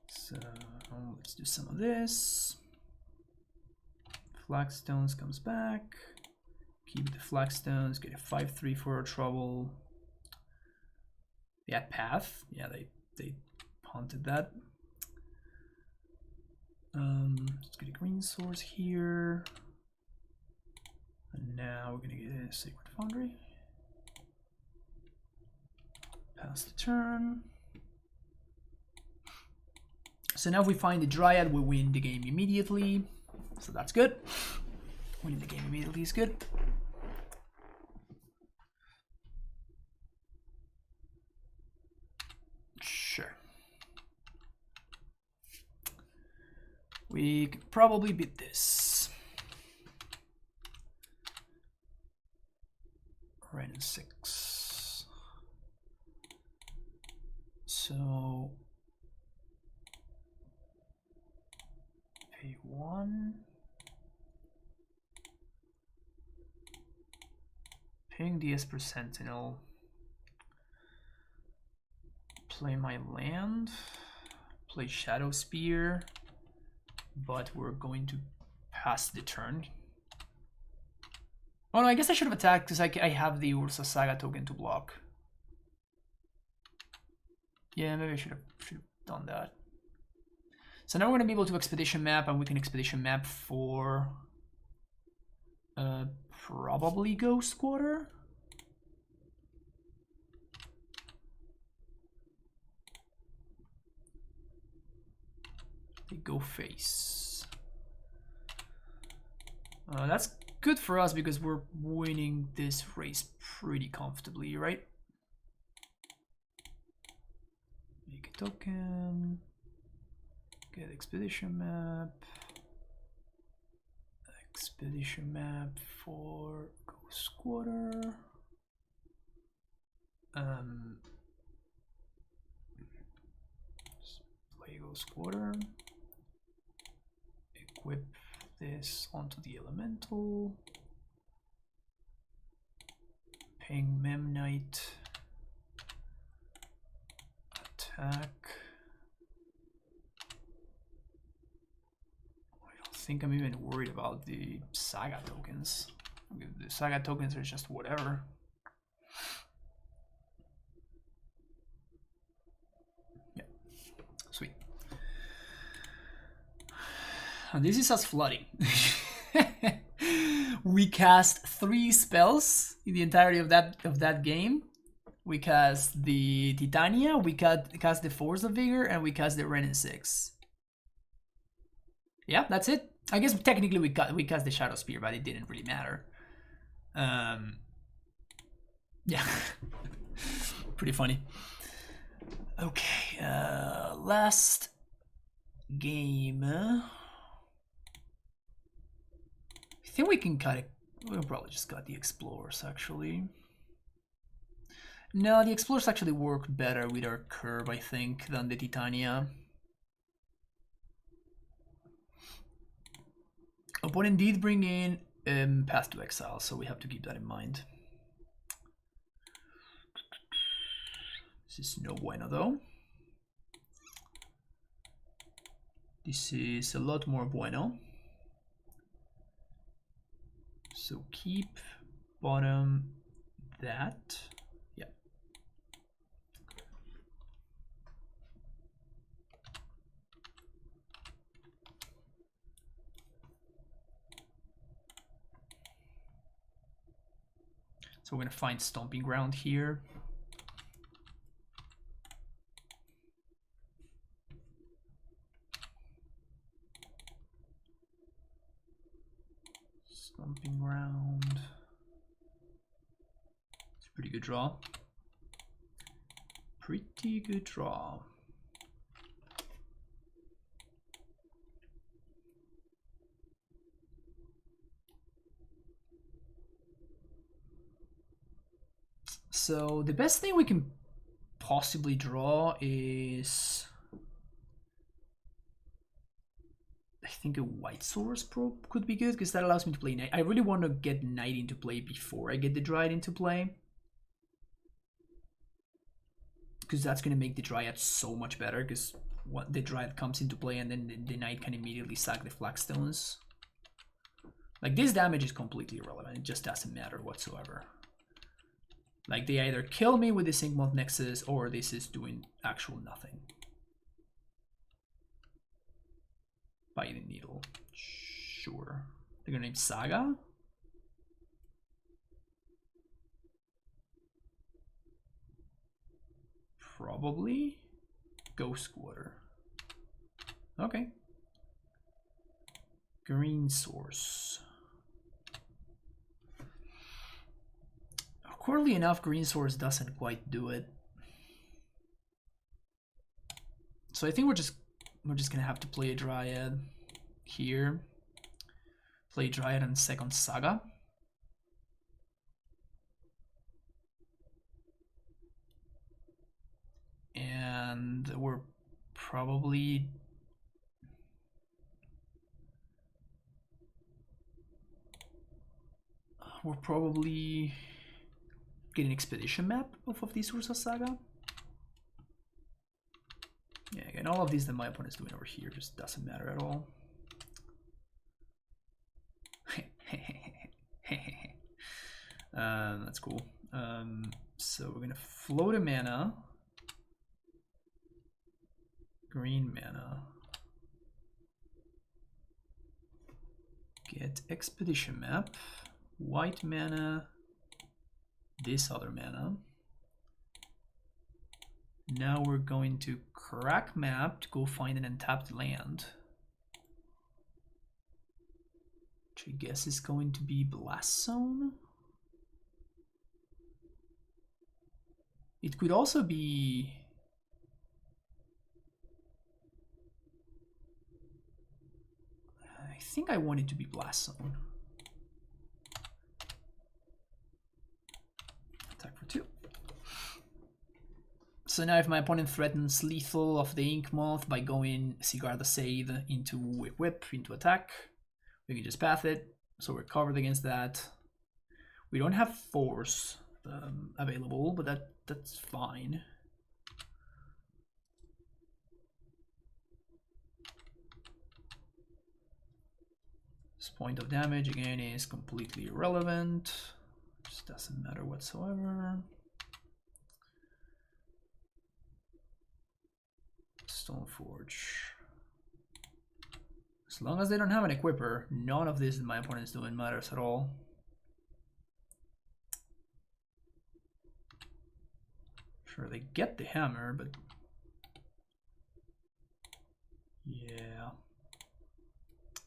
So let's do some of this. Flagstones comes back. Keep the Flagstones, get a 5/3 for our trouble. Yeah, path. Yeah, they punted that. Let's get a green source here. And now we're gonna get a Sacred Foundry. Pass the turn. So now if we find the Dryad, we win the game immediately. So that's good. Winning the game immediately is good. Sure. We could probably beat this. Red and 6. So A1. Ping the Esper Sentinel. Play my land. Play Shadow Spear. But we're going to pass the turn. Oh no, I guess I should have attacked because I have the Ursa Saga token to block. Yeah, maybe I should have done that. So now we're going to be able to expedition map, and we can expedition map for probably Ghost Quarter. They go face. That's good for us because we're winning this race pretty comfortably, right? Make a token. Get expedition map. Expedition map for Ghost Quarter. Play Ghost Quarter. Equip this onto the elemental. Ping Memnite. Attack. I don't think I'm even worried about the Saga tokens. The Saga tokens are just whatever. Yeah, sweet. And this is us flooding. We cast 3 spells in the entirety of that game. We cast the Titania, we cast the Force of Vigor, and we cast the Renin 6. Yeah, that's it. I guess technically we cast the Shadow Spear, but it didn't really matter. Yeah, pretty funny. Okay, last game. I think we can cut it. We'll probably just cut the Explorers actually. No, the Explorers actually work better with our curve, I think, than the Titania. Opponent did bring in Path to Exile, so we have to keep that in mind. This is no bueno though. This is a lot more bueno. So keep bottom that. Yeah. So we're gonna find Stomping Ground here. Stomping Ground. It's a pretty good draw. Pretty good draw. So the best thing we can possibly draw is, I think a White Source Probe could be good because that allows me to play Knight. I really want to get Knight into play before I get the Dryad into play, because that's going to make the Dryad so much better, because the Dryad comes into play and then the Knight can immediately sack the Flagstones. Like, this damage is completely irrelevant. It just doesn't matter whatsoever. Like, they either kill me with the Syncmoth Nexus or this is doing actual nothing. Biting Needle. Sure. They're gonna name Saga? Probably. Ghost Water. Okay. Green Source. Quirky enough, Green Source doesn't quite do it. So I think we're just gonna have to play a Dryad here. Play Dryad and second Saga. And we're probably get an expedition map off of this Ursa Saga. Yeah, again, all of these that my opponent is doing over here just doesn't matter at all. That's cool. So we're gonna float a mana, green mana, get expedition map, white mana, this other mana. Now we're going to crack map to go find an untapped land, which I guess is going to be Blast Zone. It could also be I think I want it to be Blast Zone. Attack for 2. So now if my opponent threatens lethal of the Ink Moth by going Sigarda Sade into Whip into attack, we can just path it. So we're covered against that. We don't have Force, available, but that's fine. This point of damage again is completely irrelevant. Just doesn't matter whatsoever. Stoneforge. As long as they don't have an equipper, none of this that my opponent's doing matters at all. Sure, they get the hammer, but yeah,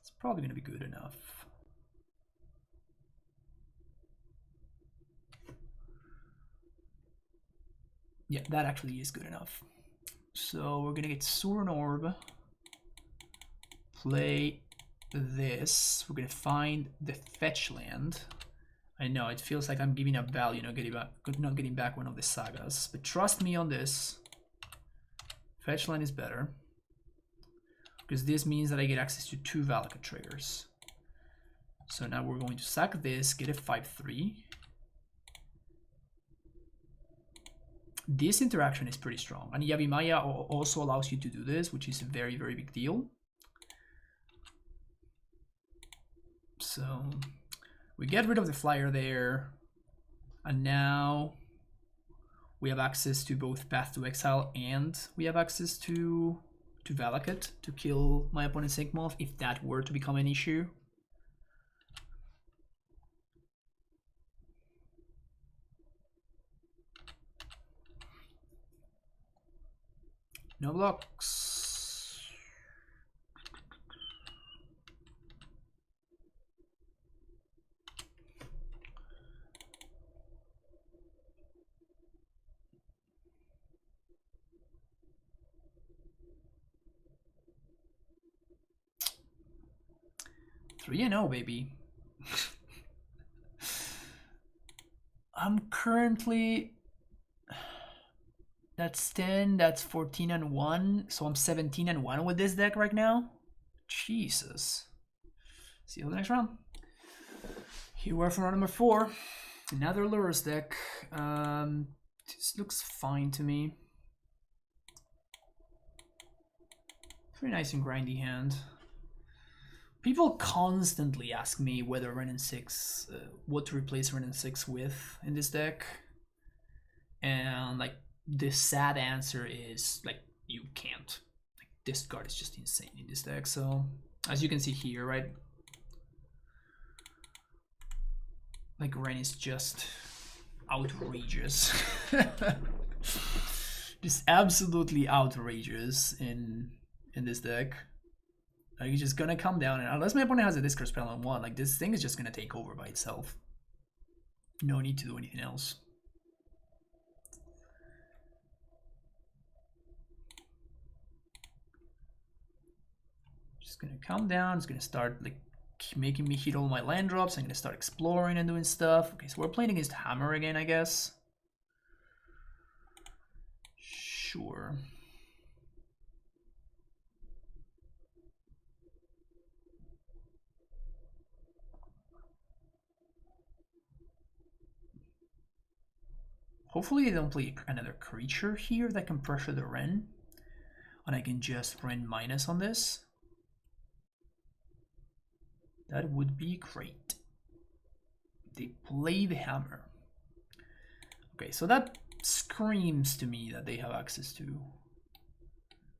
it's probably gonna be good enough. Yeah, that actually is good enough. So we're gonna get Soren Orb, play this. We're gonna find the fetch land. I know it feels like I'm giving up value, not getting back one of the sagas, but trust me on this. Fetch land is better because this means that I get access to 2 Valakut triggers. So now we're going to sack this, get a 5/3. This interaction is pretty strong, and Yavimaya also allows you to do this, which is a very, very big deal. So we get rid of the flyer there, and now we have access to both Path to Exile, and we have access to Valakut to kill my opponent's Inkmoth if that were to become an issue. No blocks. Three and 0, baby. I'm currently, that's 10, that's 14 and 1, so I'm 17 and 1 with this deck right now. Jesus. See you in the next round. Here we are for round number 4. Another Lures deck. This looks fine to me. Pretty nice and grindy hand. People constantly ask me whether Wrenn and 6, what to replace Wrenn and 6 with in this deck. And like the sad answer is like you can't. Like this card is just insane in this deck. So as you can see here, right? Like Wrenn is just outrageous. Just absolutely outrageous in this deck. Like he's just gonna come down, and unless my opponent has a discard spell on 1, like this thing is just gonna take over by itself. No need to do anything else. Just gonna come down. It's gonna start like making me hit all my land drops. I'm gonna start exploring and doing stuff. Okay, so we're playing against Hammer again, I guess. Sure. Hopefully they don't play another creature here that can pressure the Wrenn. And I can just Wrenn minus on this. That would be great. They play the Hammer. Okay, so that screams to me that they have access to...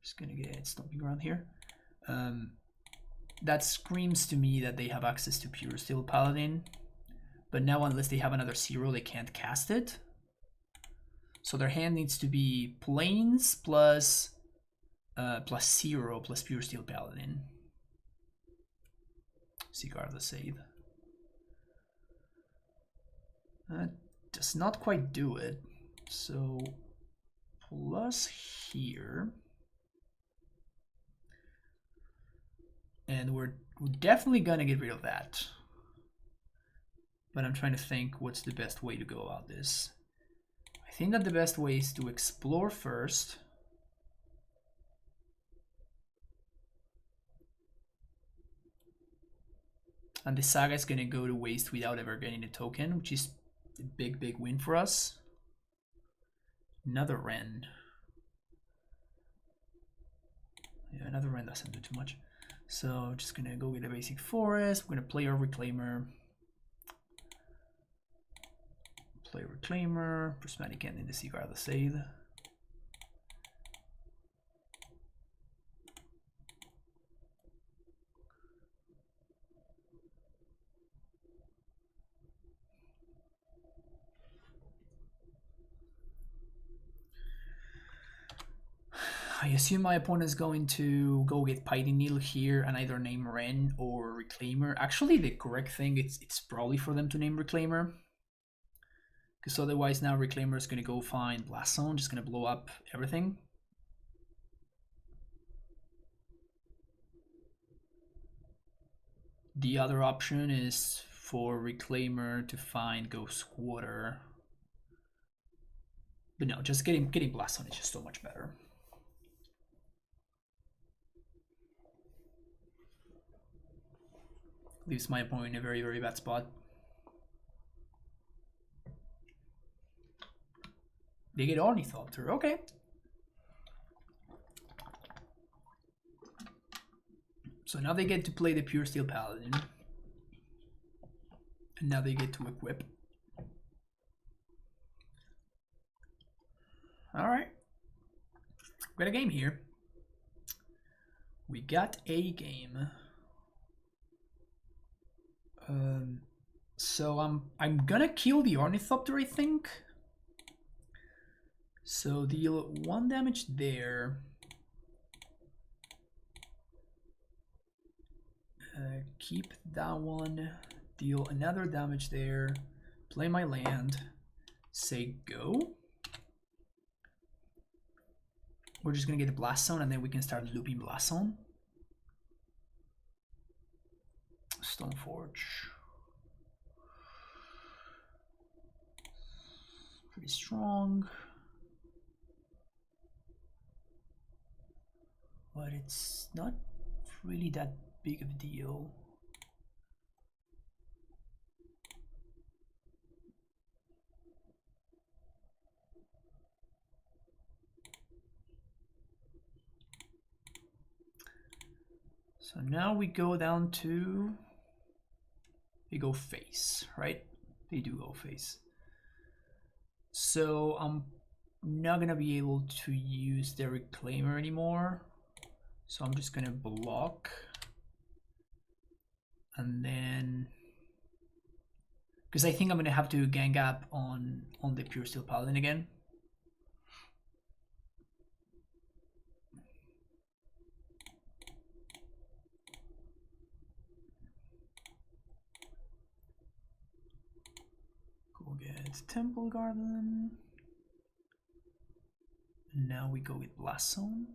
Just gonna get Stomping Ground here. That screams to me that they have access to Pure Steel Paladin. But now unless they have another 0, they can't cast it. So their hand needs to be Plains plus 0 plus Pure Steel Paladin. Cigar of the Save. That does not quite do it. So plus here. And we're definitely gonna get rid of that. But I'm trying to think what's the best way to go about this. I think that the best way is to explore first. And the saga is gonna go to waste without ever getting a token, which is a big win for us. Another Wren. Yeah, another Wren doesn't do too much. So just gonna go get a basic forest. We're gonna play our Reclaimer. Play Reclaimer. Prismatic End in the Seaguar of the Sade. I assume my opponent is going to go get Piety Needle here and either name Wren or Reclaimer. Actually, the correct thing, it's probably for them to name Reclaimer. Because otherwise now Reclaimer is going to go find Blast Zone, just going to blow up everything. The other option is for Reclaimer to find Ghost Squatter. But no, just getting Blast Zone is just so much better. Leaves my opponent in a very bad spot. They get Ornithopter, okay. So now they get to play the Pure Steel Paladin. And now they get to equip. Alright. We got a game here. We got a game. So I'm gonna kill the Ornithopter, I think. So deal 1 damage there. Keep that one. Deal another damage there. Play my land. Say go. We're just gonna get a Blast Zone and then we can start looping Blast Zone. Stoneforge. Pretty strong. But it's not really that big of a deal. So now we go down to, they go face, right? They do go face. So I'm not gonna be able to use the Reclaimer anymore. So I'm just gonna block. And then, because I think I'm gonna have to gang up on the Pure Steel Paladin again. Go get Temple Garden. And now we go with Blast Zone.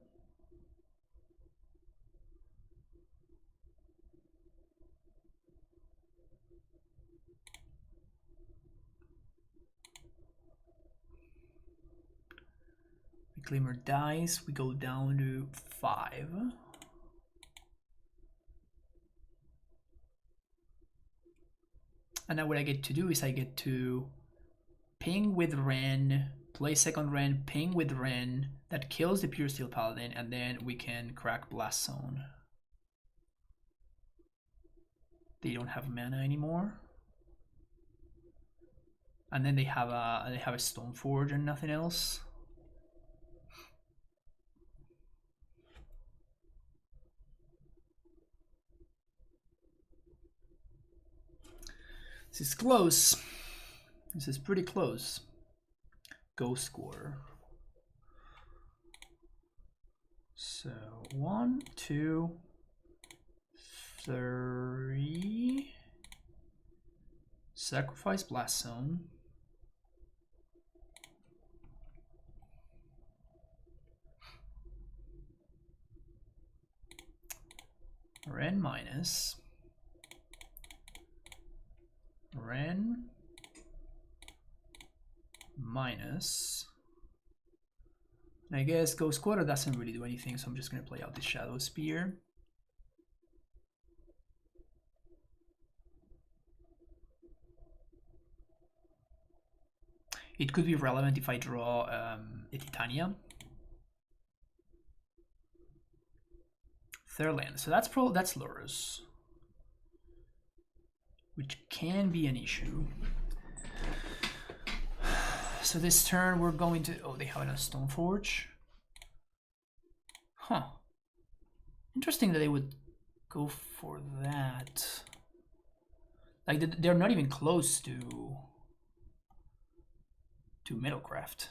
Reclaimer dies, we go down to 5. And now what I get to do is I get to ping with Wren, play second Wren, ping with Wren, that kills the Pure Steel Paladin, and then we can crack Blast Zone. They don't have mana anymore. And then they have a Stoneforge and nothing else. This is close. This is pretty close. Ghost Squatter. So 1, 2, 3. Sacrifice Blast Zone. Wren minus. Wren minus. And I guess Ghost Squatter doesn't really do anything, so I'm just going to play out the Shadow Spear. It could be relevant if I draw a Titania. Third land, so that's Lurrus, which can be an issue. So this turn we're going to, oh, they have a Stoneforge. Huh. Interesting that they would go for that. Like they're not even close to Metalcraft.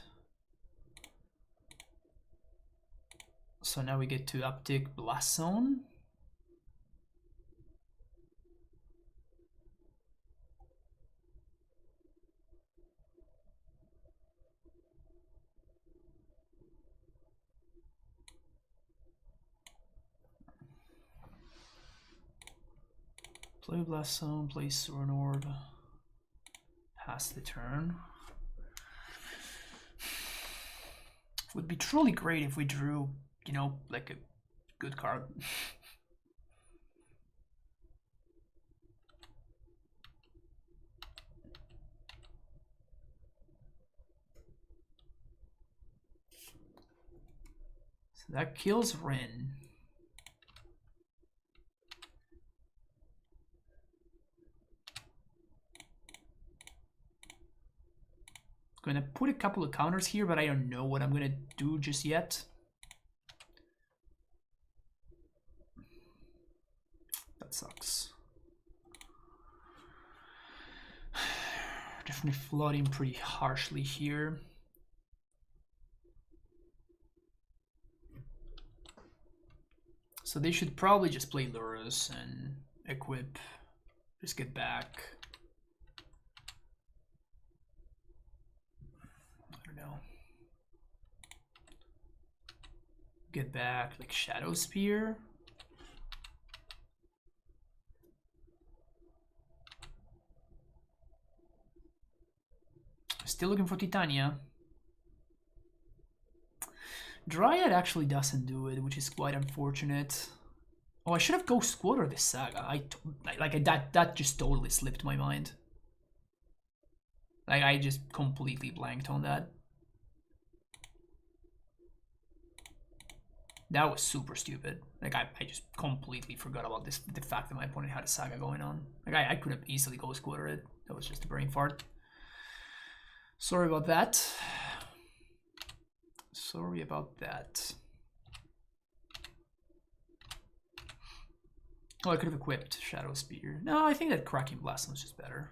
So now we get to uptick Blast Zone. Play Blast Zone, play Sorin Orb. Pass the turn. It would be truly great if we drew, you know, like a good card. So that kills Rin. Gonna put a couple of counters here, but I don't know what I'm gonna do just yet. That sucks. Definitely flooding pretty harshly here. So they should probably just play Lurrus and equip, just get back. Get back like Shadow Spear. Still looking for Titania. Dryad actually doesn't do it, which is quite unfortunate. Oh, I should have Ghost Quarter this Saga. That just totally slipped my mind. Like I just completely blanked on that. That was super stupid. Like I just completely forgot about this, the fact that my opponent had a Saga going on. Like I could have easily Ghost Quarter it. That was just a brain fart. Sorry about that. Sorry about that. Oh, I could have equipped Shadow Spear. No, I think that Cracking Blast was just better.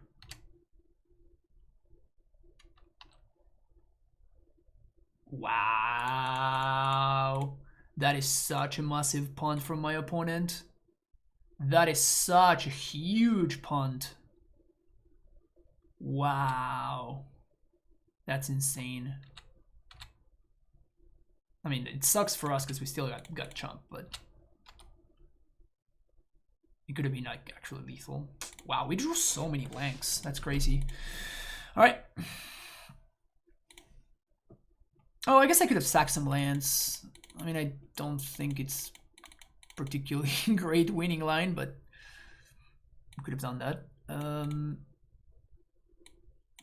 Wow. That is such a massive punt from my opponent. That is such a huge punt. Wow. That's insane. I mean, it sucks for us because we still got chunked, but it could have been like actually lethal. Wow, we drew so many blanks. That's crazy. All right. Oh, I guess I could have sacked some lands. I mean, I don't think it's particularly great winning line, but I could have done that.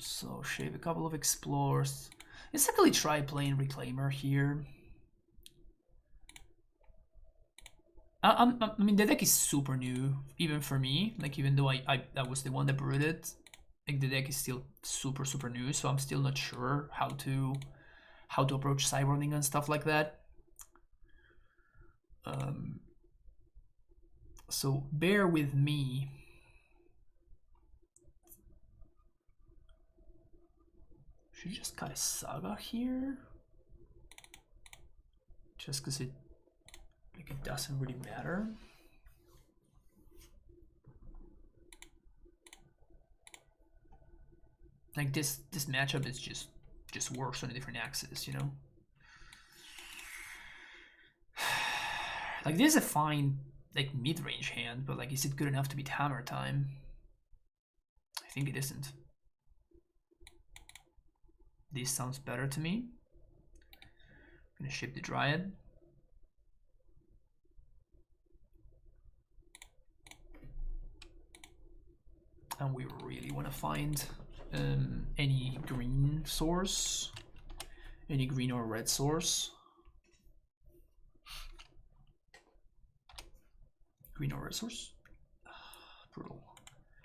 So shave a couple of explores. Let's actually try playing Reclaimer here. I mean, the deck is super new, even for me. Like, even though I was the one that brewed it, like the deck is still super new. So I'm still not sure how to approach sideboarding and stuff like that. So bear with me. Should just cut a Saga here, just because it doesn't really matter. Like this matchup is just works on a different axis, you know. Like this is a fine like mid-range hand, but like is it good enough to beat Hammer Time? I think it isn't. This sounds better to me. I'm gonna ship the Dryad. And we really want to find any green source, any green or red source. Green or red source. Brutal.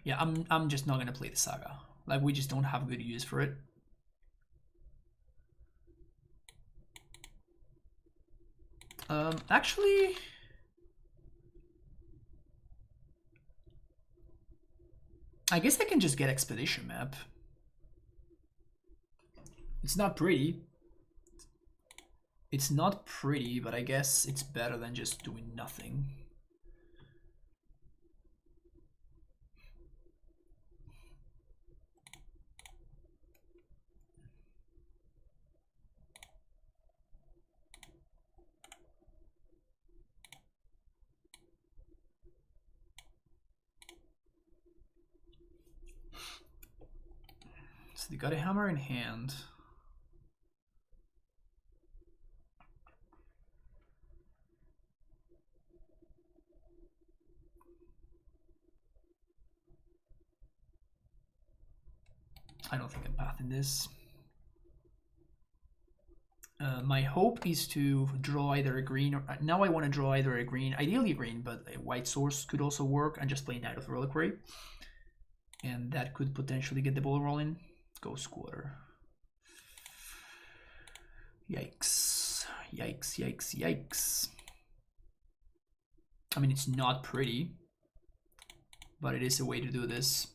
Yeah, I'm just not gonna play the Saga. Like, we just don't have good use for it. Actually, I guess I can just get Expedition Map. It's not pretty. It's not pretty, but I guess it's better than just doing nothing. So they got a hammer in hand. I don't think I'm pathing this. My hope is to draw either a green or now I want to draw either a green, ideally a green, but a white source could also work, and just play Knight of Reliquary. And that could potentially get the ball rolling. Go Squatter. Yikes. Yikes, yikes, yikes. I mean, it's not pretty, but it is a way to do this.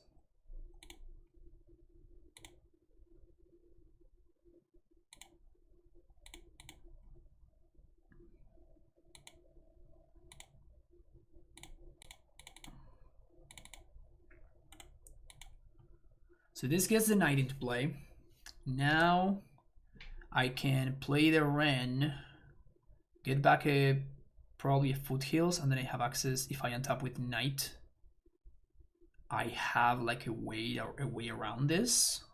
So this gets the knight into play. Now I can play the Wren, get back probably a foothills, and then I have access. If I untap with knight, I have like a way around this.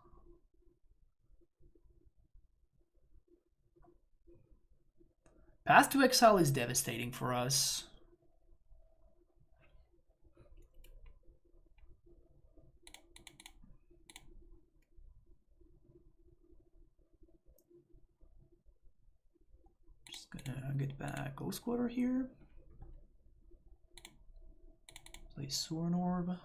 Path to Exile is devastating for us. Just gonna get back Ghost Quarter here. Play Sorin Orb.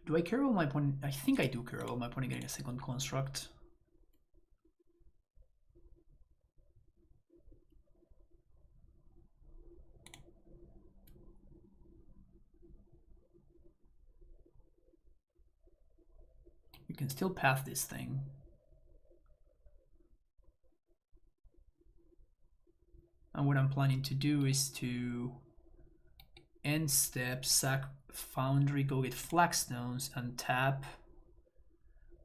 Do I care about my opponent? I think I do care about my opponent getting a second construct. We can still path this thing. And what I'm planning to do is to end step, sack Foundry, go get Flagstones, and tap,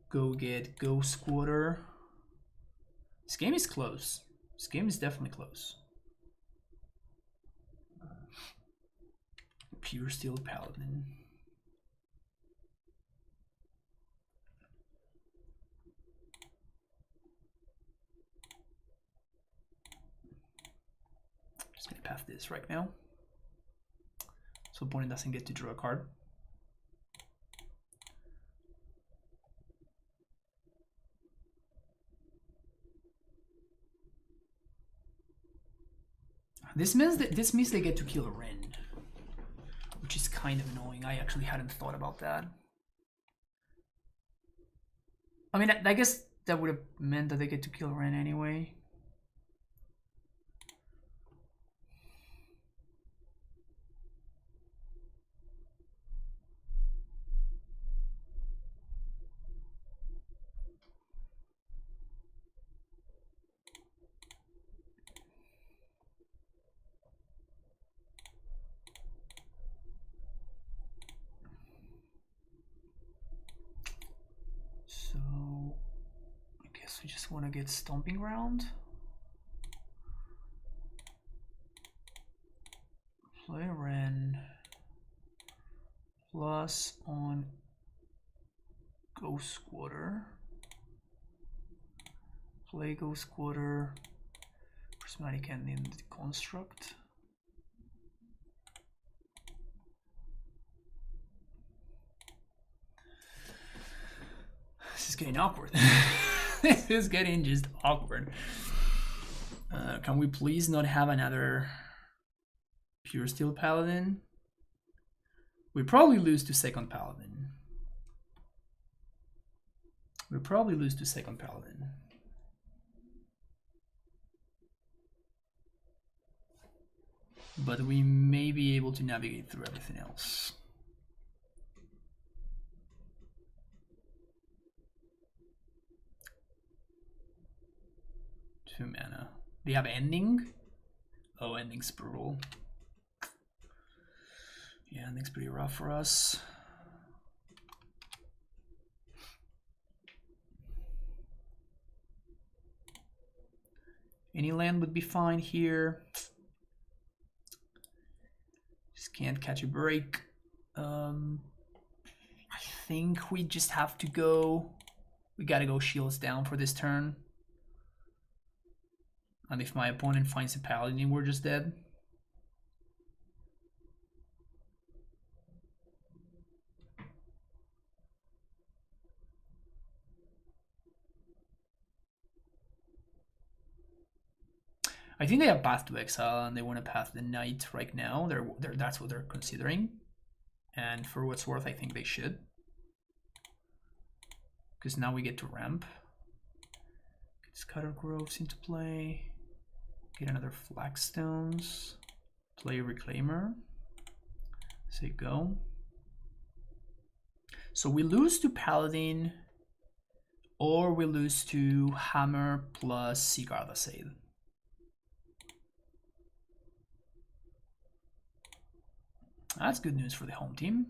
go get Ghost Quarter. This game is close. This game is definitely close. Pure Steel Paladin. Just gonna path this right now, so opponent doesn't get to draw a card. This means they get to kill a Wren, which is kind of annoying. I actually hadn't thought about that. I mean, I guess that would have meant that they get to kill a Wren anyway. So I guess we just want to get Stomping Ground. Play Wren. plus on Ghost Squatter. Play Ghost Squatter. Prismatic Ending construct. This is getting awkward. This is getting just awkward. Can we please not have another Pure Steel Paladin? We probably lose to second Paladin. We probably lose to second Paladin. But we may be able to navigate through everything else. Two mana. They have ending? Oh, ending's brutal. Yeah, ending's pretty rough for us. Any land would be fine here. Just can't catch a break. I think we just have to go. We gotta go shields down for this turn. And if my opponent finds a paladin, we're just dead. I think they have Path to Exile and they want to path the Knight right now. That's what they're considering. And for what's worth, I think they should. Because now we get to ramp. Get Scutter Groves into play. Get another Flagstones. Play Reclaimer. Say go. So we lose to Paladin, or we lose to Hammer plus Sigarda Sale. That's good news for the home team.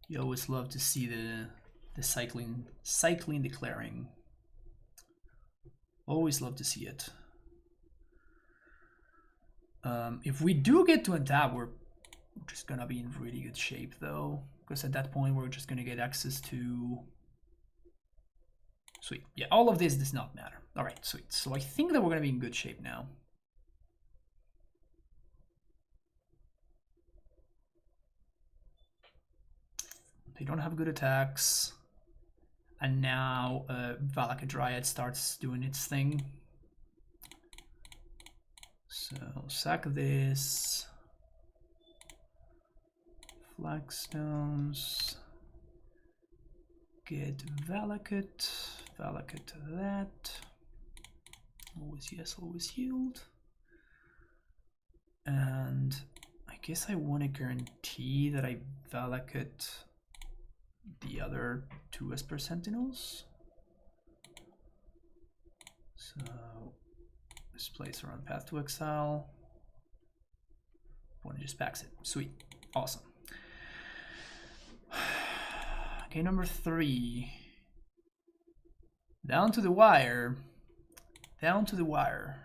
You always love to see the cycling declaring. Always love to see it. If we do get to untap, we're just gonna be in really good shape though, because at that point we're just gonna get access to. Sweet. Yeah, all of this does not matter. All right, sweet. So I think that we're gonna be in good shape now. They don't have good attacks. And now Valaka Dryad starts doing its thing. So sack this. Flagstones. Get Valakut. Valakut that. Always yes, always yield. And I guess I want to guarantee that I Valakut the other two Esper Sentinels. So this plays around Path to Exile. One just backs it. Sweet. Awesome. Okay, number 3. Down to the wire. Down to the wire.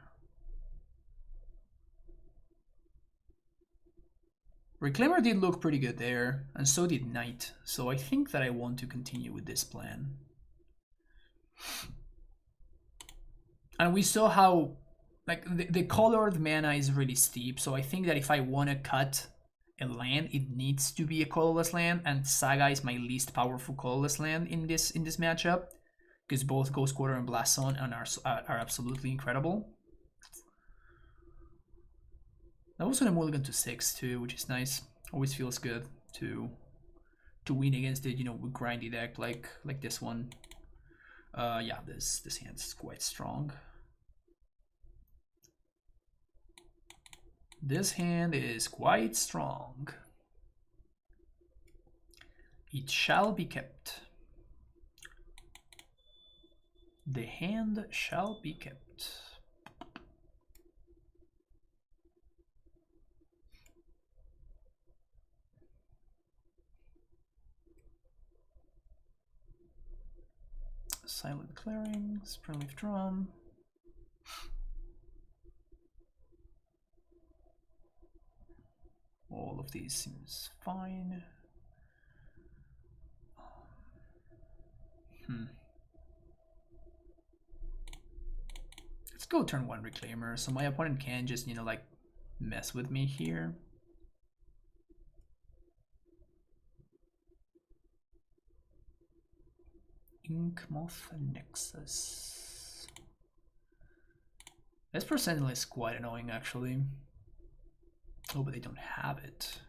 Reclaimer did look pretty good there, and so did Knight. So I think that I want to continue with this plan. And we saw how, like, the colored mana is really steep. So I think that if I want to cut a land, it needs to be a colorless land, and Saga is my least powerful colorless land in this matchup, because both Ghost Quarter and Blast Zone are absolutely incredible. That was gonna mulligan to 6 too, which is nice. Always feels good to win against it, you know, with grindy deck like this one. Yeah, this hand's quite strong. This hand is quite strong. It shall be kept. The hand shall be kept. Silent Clearing, Springleaf Drum. All of these seems fine. Let's go turn 1 Reclaimer, so my opponent can just, you know, like, mess with me here. Inkmoth Nexus. This Sentinel is quite annoying, actually. Oh, but they don't have it.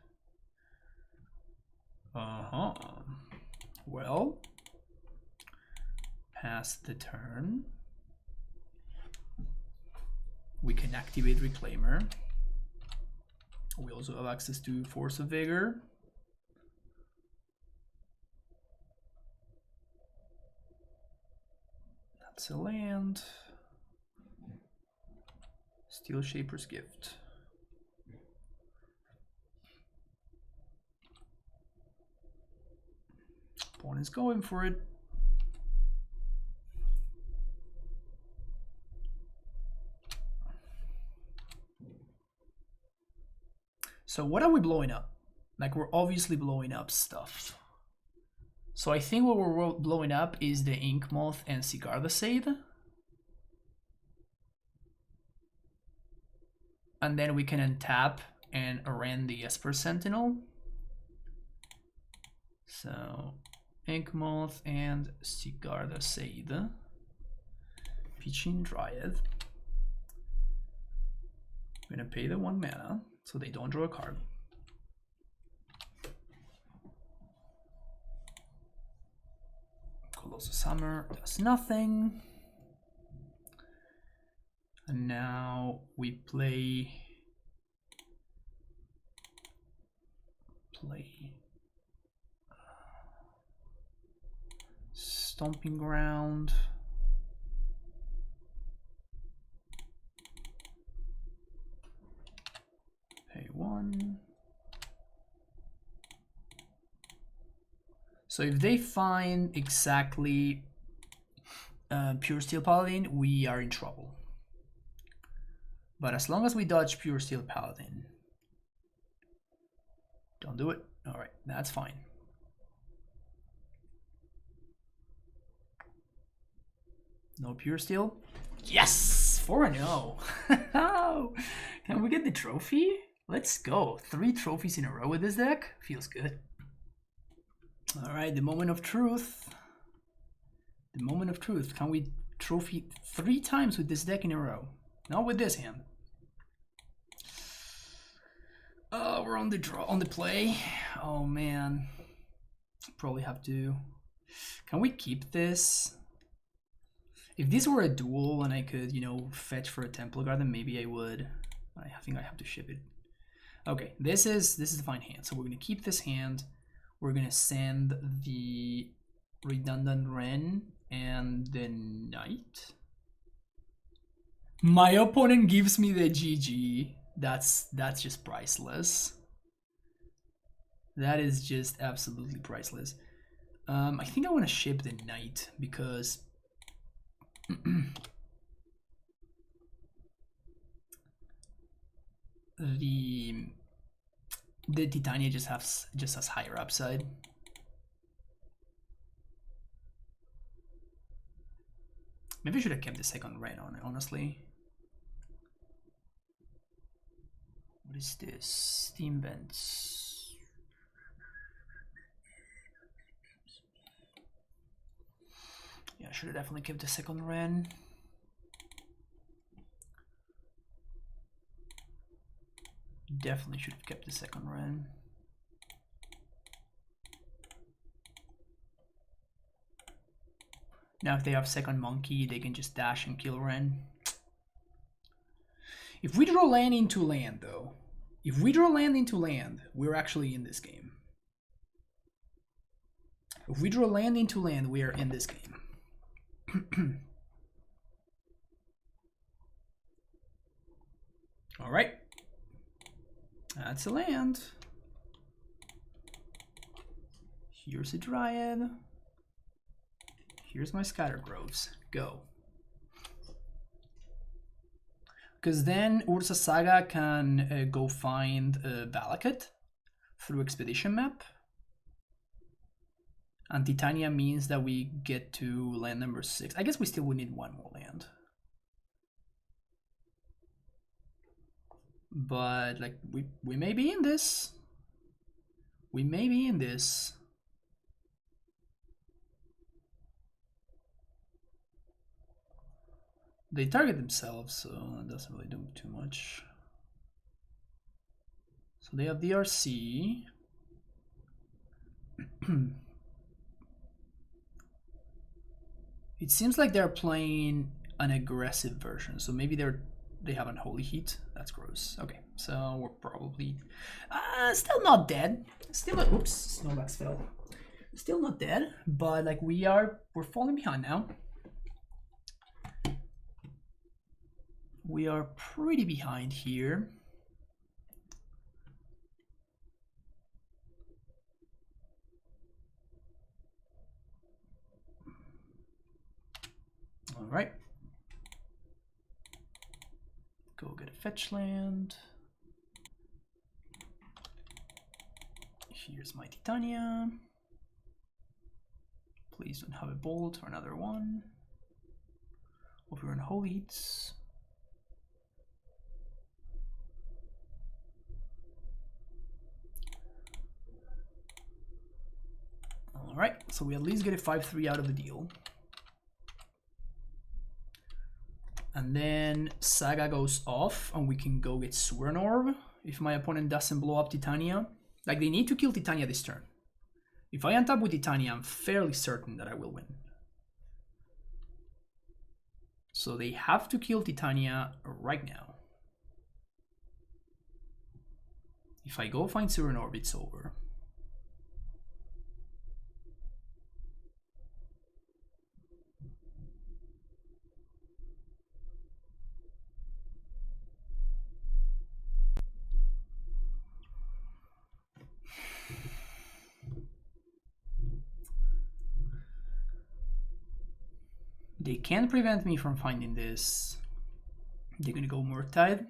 Well, pass the turn. We can activate Reclaimer. We also have access to Force of Vigor. That's a land. Steel Shaper's Gift. Opponent's going for it. So what are we blowing up? Like, we're obviously blowing up stuff. So I think what we're blowing up is the Inkmoth and Sigarda Scythe. And then we can untap and rend the Esper Sentinel. So Inkmoth and Sigarda Scythe. Pitching Dryad. I'm gonna pay the 1 mana so they don't draw a card. Colossal Summer does nothing. And now we play Stomping Ground. Pay 1. So if they find exactly Pure Steel Paladin, we are in trouble. But as long as we dodge Pure Steel Paladin, don't do it. All right, that's fine. No Pure Steel. Yes, 4-0. Can we get the trophy? Let's go. 3 trophies in a row with this deck. Feels good. All right, the moment of truth. The moment of truth. Can we trophy 3 times with this deck in a row? Not with this hand. We're on the draw, on the play. Oh man, probably have to. Can we keep this? If this were a duel and I could, you know, fetch for a Temple Garden, maybe I would. I think I have to ship it. Okay, this is a fine hand. So we're gonna keep this hand. We're gonna send the redundant Wren and the Knight. My opponent gives me the GG. That's just priceless. That is just absolutely priceless. I think I want to ship the Knight because the Titania just has higher upside. Maybe I should have kept the second Wren on it, honestly. What is this? Steam vents. Yeah, I should have definitely kept the second Wren. Definitely should have kept the second Wren. Now if they have second Monkey, they can just dash and kill Wren. If we draw land into land, though, if we draw land into land, we're actually in this game. If we draw land into land, we are in this game. All right. That's a land. Here's a Dryad. Here's my Scatter Groves. Go. Because then Ursa Saga can go find Balakut through Expedition Map. And Titania means that we get to land number 6. I guess we still would need one more land. But like we may be in this. We may be in this. They target themselves, so it doesn't really do too much. So they have DRC. It seems like they're playing an aggressive version, so maybe they have Unholy Heat. That's gross. Okay, so we're probably still not dead. Still, oops, Snowbacks fell. Still not dead, but like we're falling behind now. We are pretty behind here. All right. Go get a fetch land. Here's my Titania. Please don't have a bolt or another one. Over in Holy Heats. All right, so we at least get a 5-3 out of the deal. And then Saga goes off, and we can go get Suran Orb if my opponent doesn't blow up Titania. Like, they need to kill Titania this turn. If I untap with Titania, I'm fairly certain that I will win. So they have to kill Titania right now. If I go find Suran Orb, it's over. They can't prevent me from finding this. They're gonna go Murktide.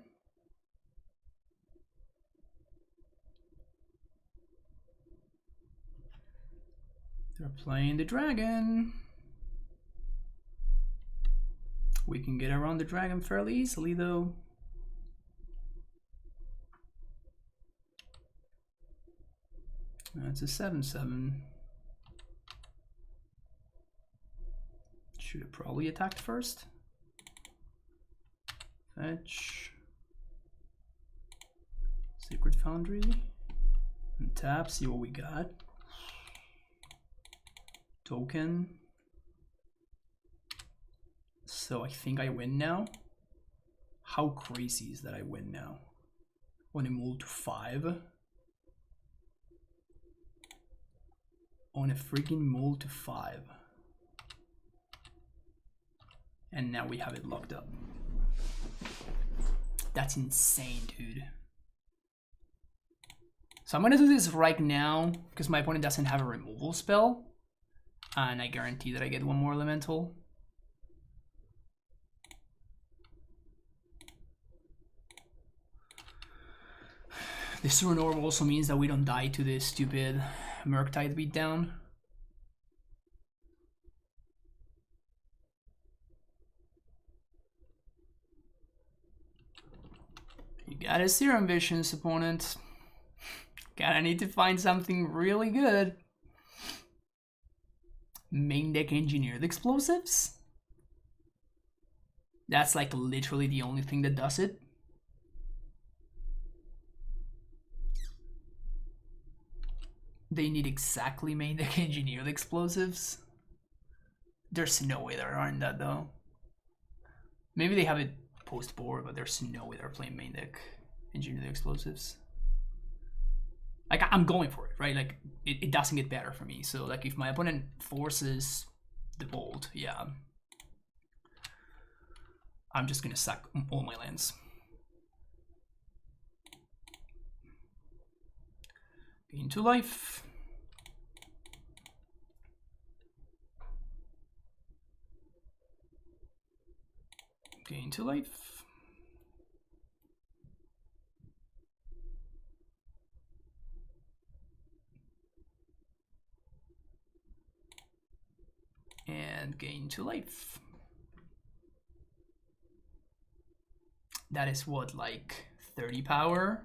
They're playing the dragon. We can get around the dragon fairly easily though. That's a 7/7. Should have probably attacked first. Fetch. Sacred Foundry. And tap, see what we got. Token. So I think I win now. How crazy is that I win now? On a move to 5. On a freaking move to 5. And now we have it locked up. That's insane, dude. So I'm gonna do this right now because my opponent doesn't have a removal spell. And I guarantee that I get one more elemental. The Suran Orb also means that we don't die to this stupid Murktide beatdown. You got a Serum Visions, opponent. Gotta need to find something really good. Main deck Engineered Explosives? That's like literally the only thing that does it. They need exactly main deck Engineered Explosives. There's no way there aren't that though. Maybe they have it post board, but there's no way they're playing main deck Engineered Explosives. Like, I'm going for it, right? Like, it doesn't get better for me. So, like, if my opponent forces the bolt, yeah, I'm just gonna suck all my lands. Into life. Gain to life. and gain 2 life. That is what, like 30 power?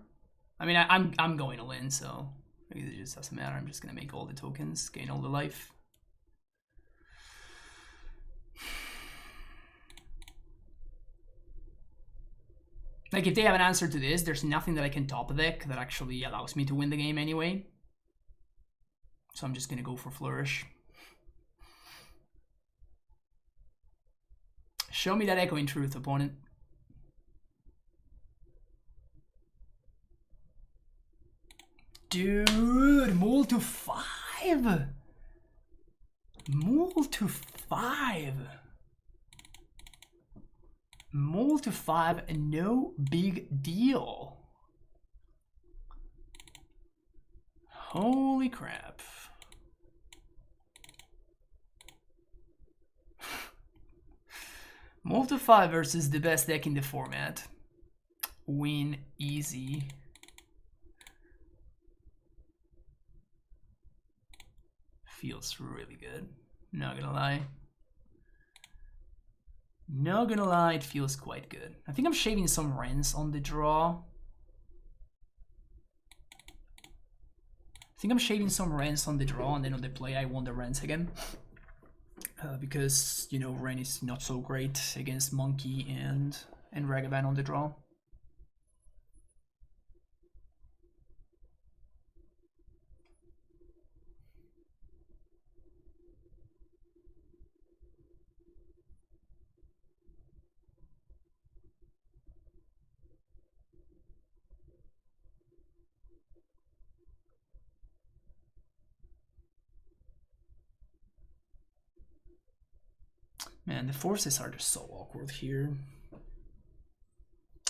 I mean, I'm going all in, so maybe it just doesn't matter. I'm just gonna make all the tokens, gain all the life. Like, if they have an answer to this, there's nothing that I can top deck that actually allows me to win the game anyway. So I'm just gonna go for Flourish. Show me that Echoing Truth, opponent. Dude, Mole to 5. Mole to 5. Mole to 5, no big deal. Holy crap. Mole to 5 versus the best deck in the format. Win easy. Feels really good. Not gonna lie. Not gonna lie, it feels quite good. I think I'm shaving some Rents on the draw. And then on the play I want the Rents again. Because, you know, Ren is not so great against Monkey and Ragavan on the draw. Man, the forces are just so awkward here.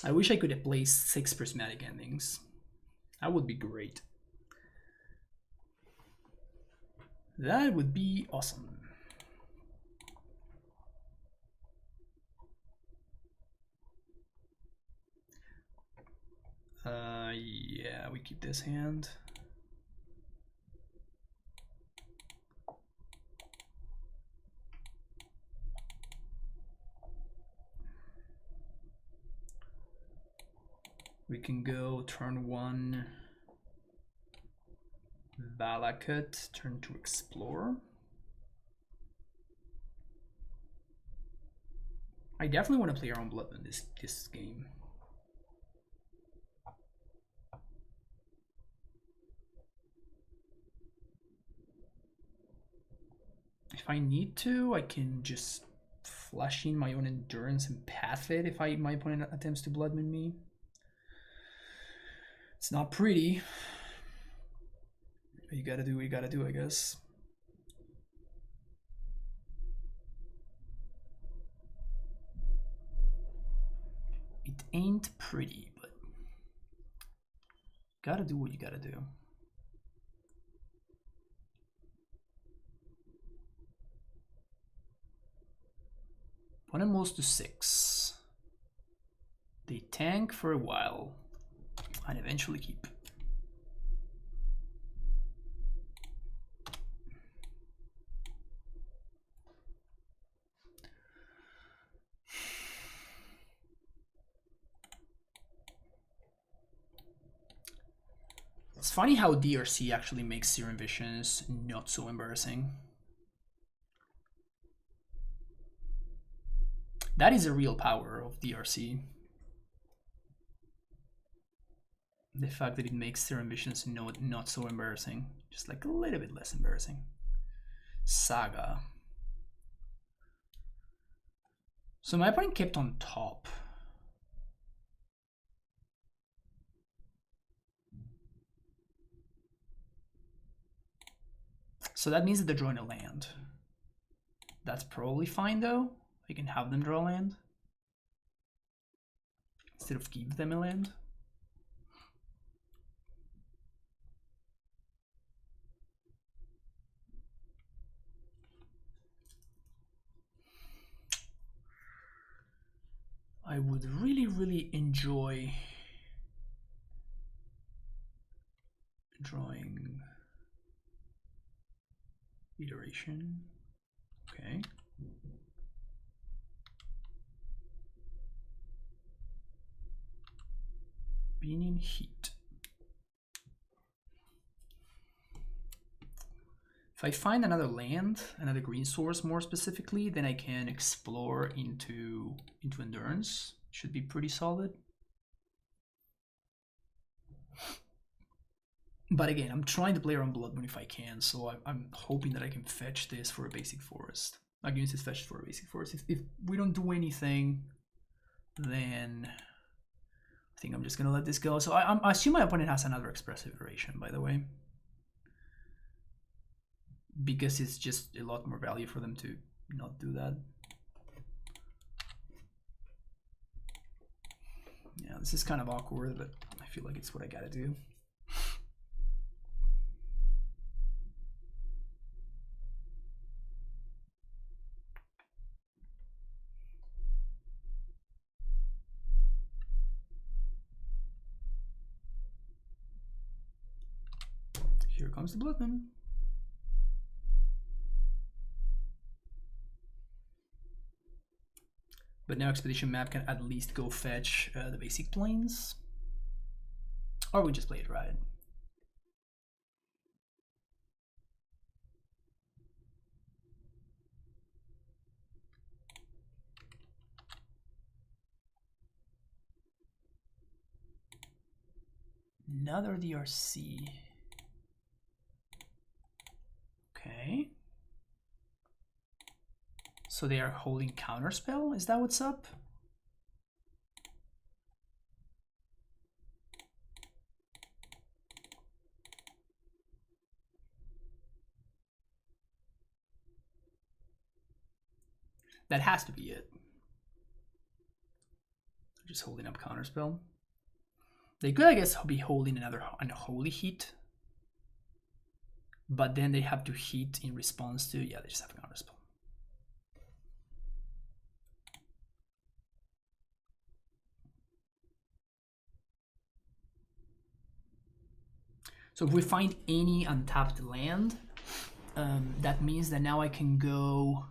I wish I could have placed 6 prismatic endings. That would be great. That would be awesome. Yeah, we keep this hand. We can go turn 1 Valakut, turn 2 Explore. I definitely want to play around Blood in this game. If I need to, I can just flash in my own Endurance and path it if my opponent attempts to Bloodmoon me. It's not pretty. But you gotta do what you gotta do, I guess. It ain't pretty, but gotta do what you gotta do. Opponent moves to 6. They tank for a while and eventually keep. It's funny how DRC actually makes Serum Visions not so embarrassing. That is a real power of DRC. The fact that it makes Serum Visions not so embarrassing. Just like a little bit less embarrassing. Saga. So my opponent kept on top. So that means that they're drawing a land. That's probably fine though. I can have them draw land instead of give them a land. I would really enjoy drawing iteration. Okay. Being in heat. If I find another land, another green source more specifically, then I can explore into endurance. Should be pretty solid. But again, I'm trying to play around Blood Moon if I can, so I'm hoping that I can fetch this for a basic forest. I can use this fetch for a basic forest. If we don't do anything, then I think I'm just gonna let this go. So I assume my opponent has another expressive iteration, by the way, because it's just a lot more value for them to not do that. Yeah, this is kind of awkward, but I feel like it's what I gotta do. Here comes the Blood Moon. But now Expedition Map can at least go fetch the basic planes. Or we just play it right. Another DRC. Okay. So they are holding Counterspell? Is that what's up? That has to be it. Just holding up Counterspell. They could, I guess, be holding another Unholy Heat. But then they have to heat in response to, yeah, they just have Counterspell. So if we find any untapped land, that means that now I can go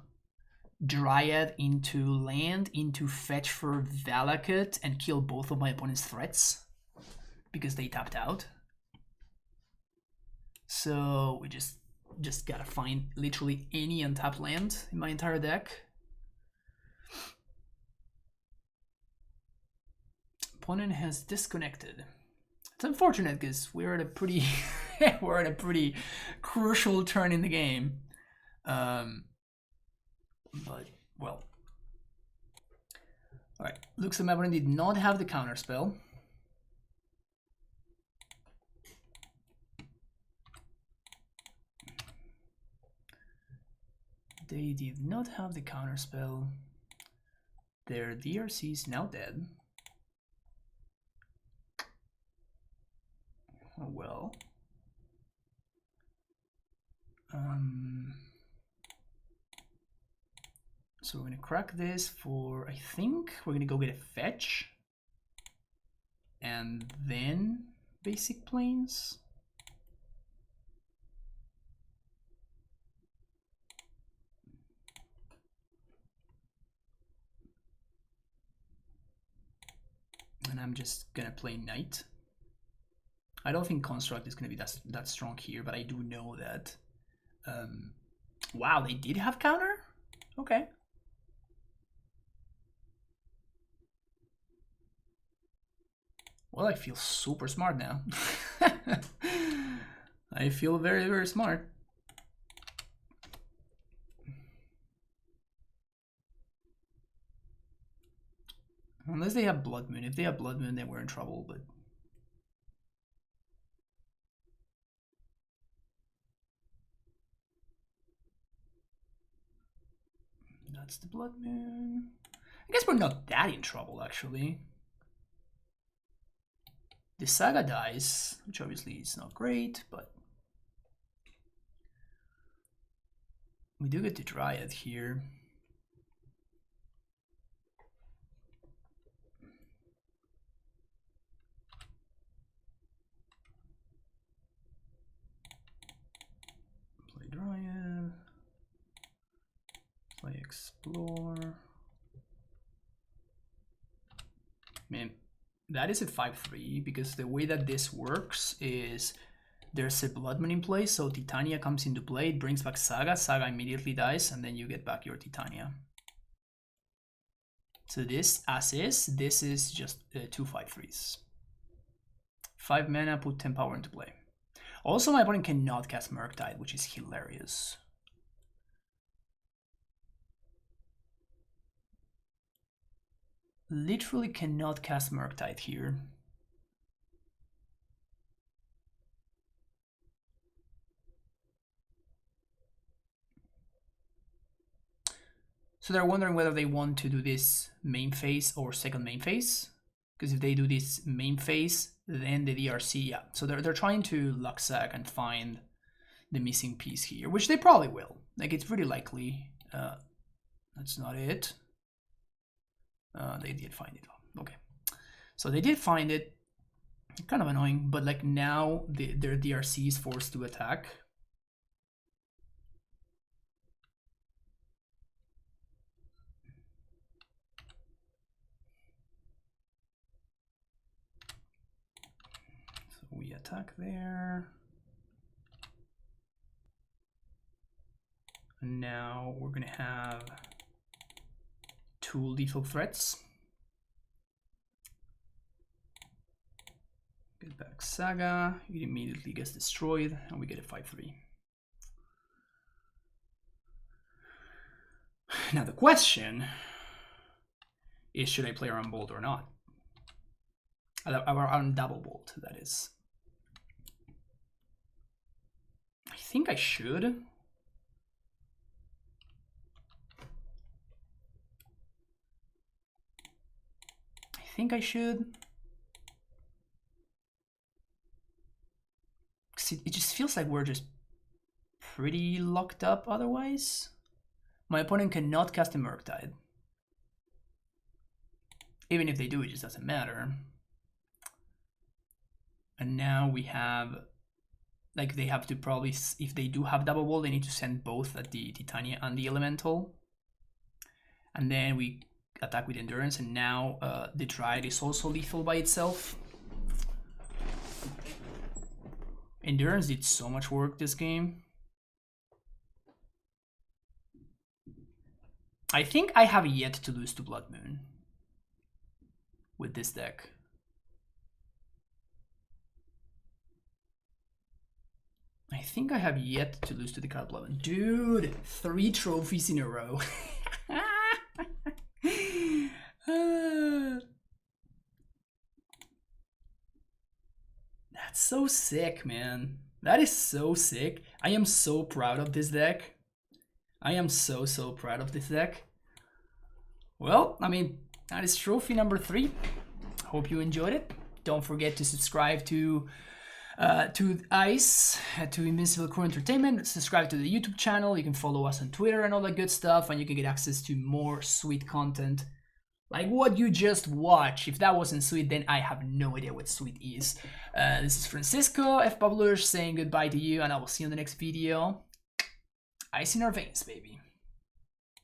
Dryad into land, into fetch for Valakut, and kill both of my opponent's threats because they tapped out. So we just gotta find literally any untapped land in my entire deck. Opponent has disconnected. It's unfortunate because we're at a pretty we're at a pretty crucial turn in the game. But well. Alright, looks like my opponent did not have the counter spell. They did not have the counter spell. Their DRC is now dead. Oh well. So we're gonna crack this for, I think we're gonna go get a fetch. And then basic planes. And I'm just gonna play Knight. I don't think Construct is gonna be that strong here, but I do know that. Wow, they did have counter? Okay. Well, I feel super smart now. I feel very, very smart. Unless they have Blood Moon. If they have Blood Moon, then we're in trouble, but... That's the Blood Moon. I guess we're not that in trouble, actually. The Saga dies, which obviously is not great, but... We do get to Dryad here. Play Dryad. explore. Man, that is a 5-3 because the way that this works is there's a Blood Moon in place, so Titania comes into play, it brings back Saga, Saga immediately dies, and then you get back your Titania. So this, as is, this is just 2 5-3s. 5 mana, put 10 power into play. Also, my opponent cannot cast Murktide, which is hilarious. Literally cannot cast Murktide here. So they're wondering whether they want to do this main phase or second main phase. Because if they do this main phase, then the DRC, yeah. So they're trying to luck sack and find the missing piece here, which they probably will. Like, it's pretty likely. That's not it. They did find it. Okay. So they did find it. Kind of annoying, but like now their DRC is forced to attack. So we attack there. And now we're gonna have 2 lethal threats. Get back Saga, it immediately gets destroyed, and we get a 5-3. Now the question is, should I play around Bolt or not? Around Double Bolt, that is. I think I should. It just feels like we're just pretty locked up otherwise. My opponent cannot cast a Murktide. Even if they do, it just doesn't matter. And now we have, like, they have to probably, if they do have double wall, they need to send both at the Titania and the Elemental. And then we attack with Endurance, and now the Dryad is also lethal by itself. Endurance did so much work this game. I think I have yet to lose to Blood Moon with this deck. I think I have yet to lose to the card Blood Moon. Dude, 3 trophies in a row. That's so sick, man. That is so sick. I am so proud of this deck. I am so proud of this deck. Well, I mean, that is trophy number 3. Hope you enjoyed it. Don't forget to subscribe to ICE, to Invincible Crew Entertainment. Subscribe to the YouTube channel. You can follow us on Twitter and all that good stuff, and you can get access to more sweet content like what you just watched. If that wasn't sweet, then I have no idea what sweet is. This is Francisco, Fpawlusz, saying goodbye to you, and I will see you in the next video. Ice in our veins, baby.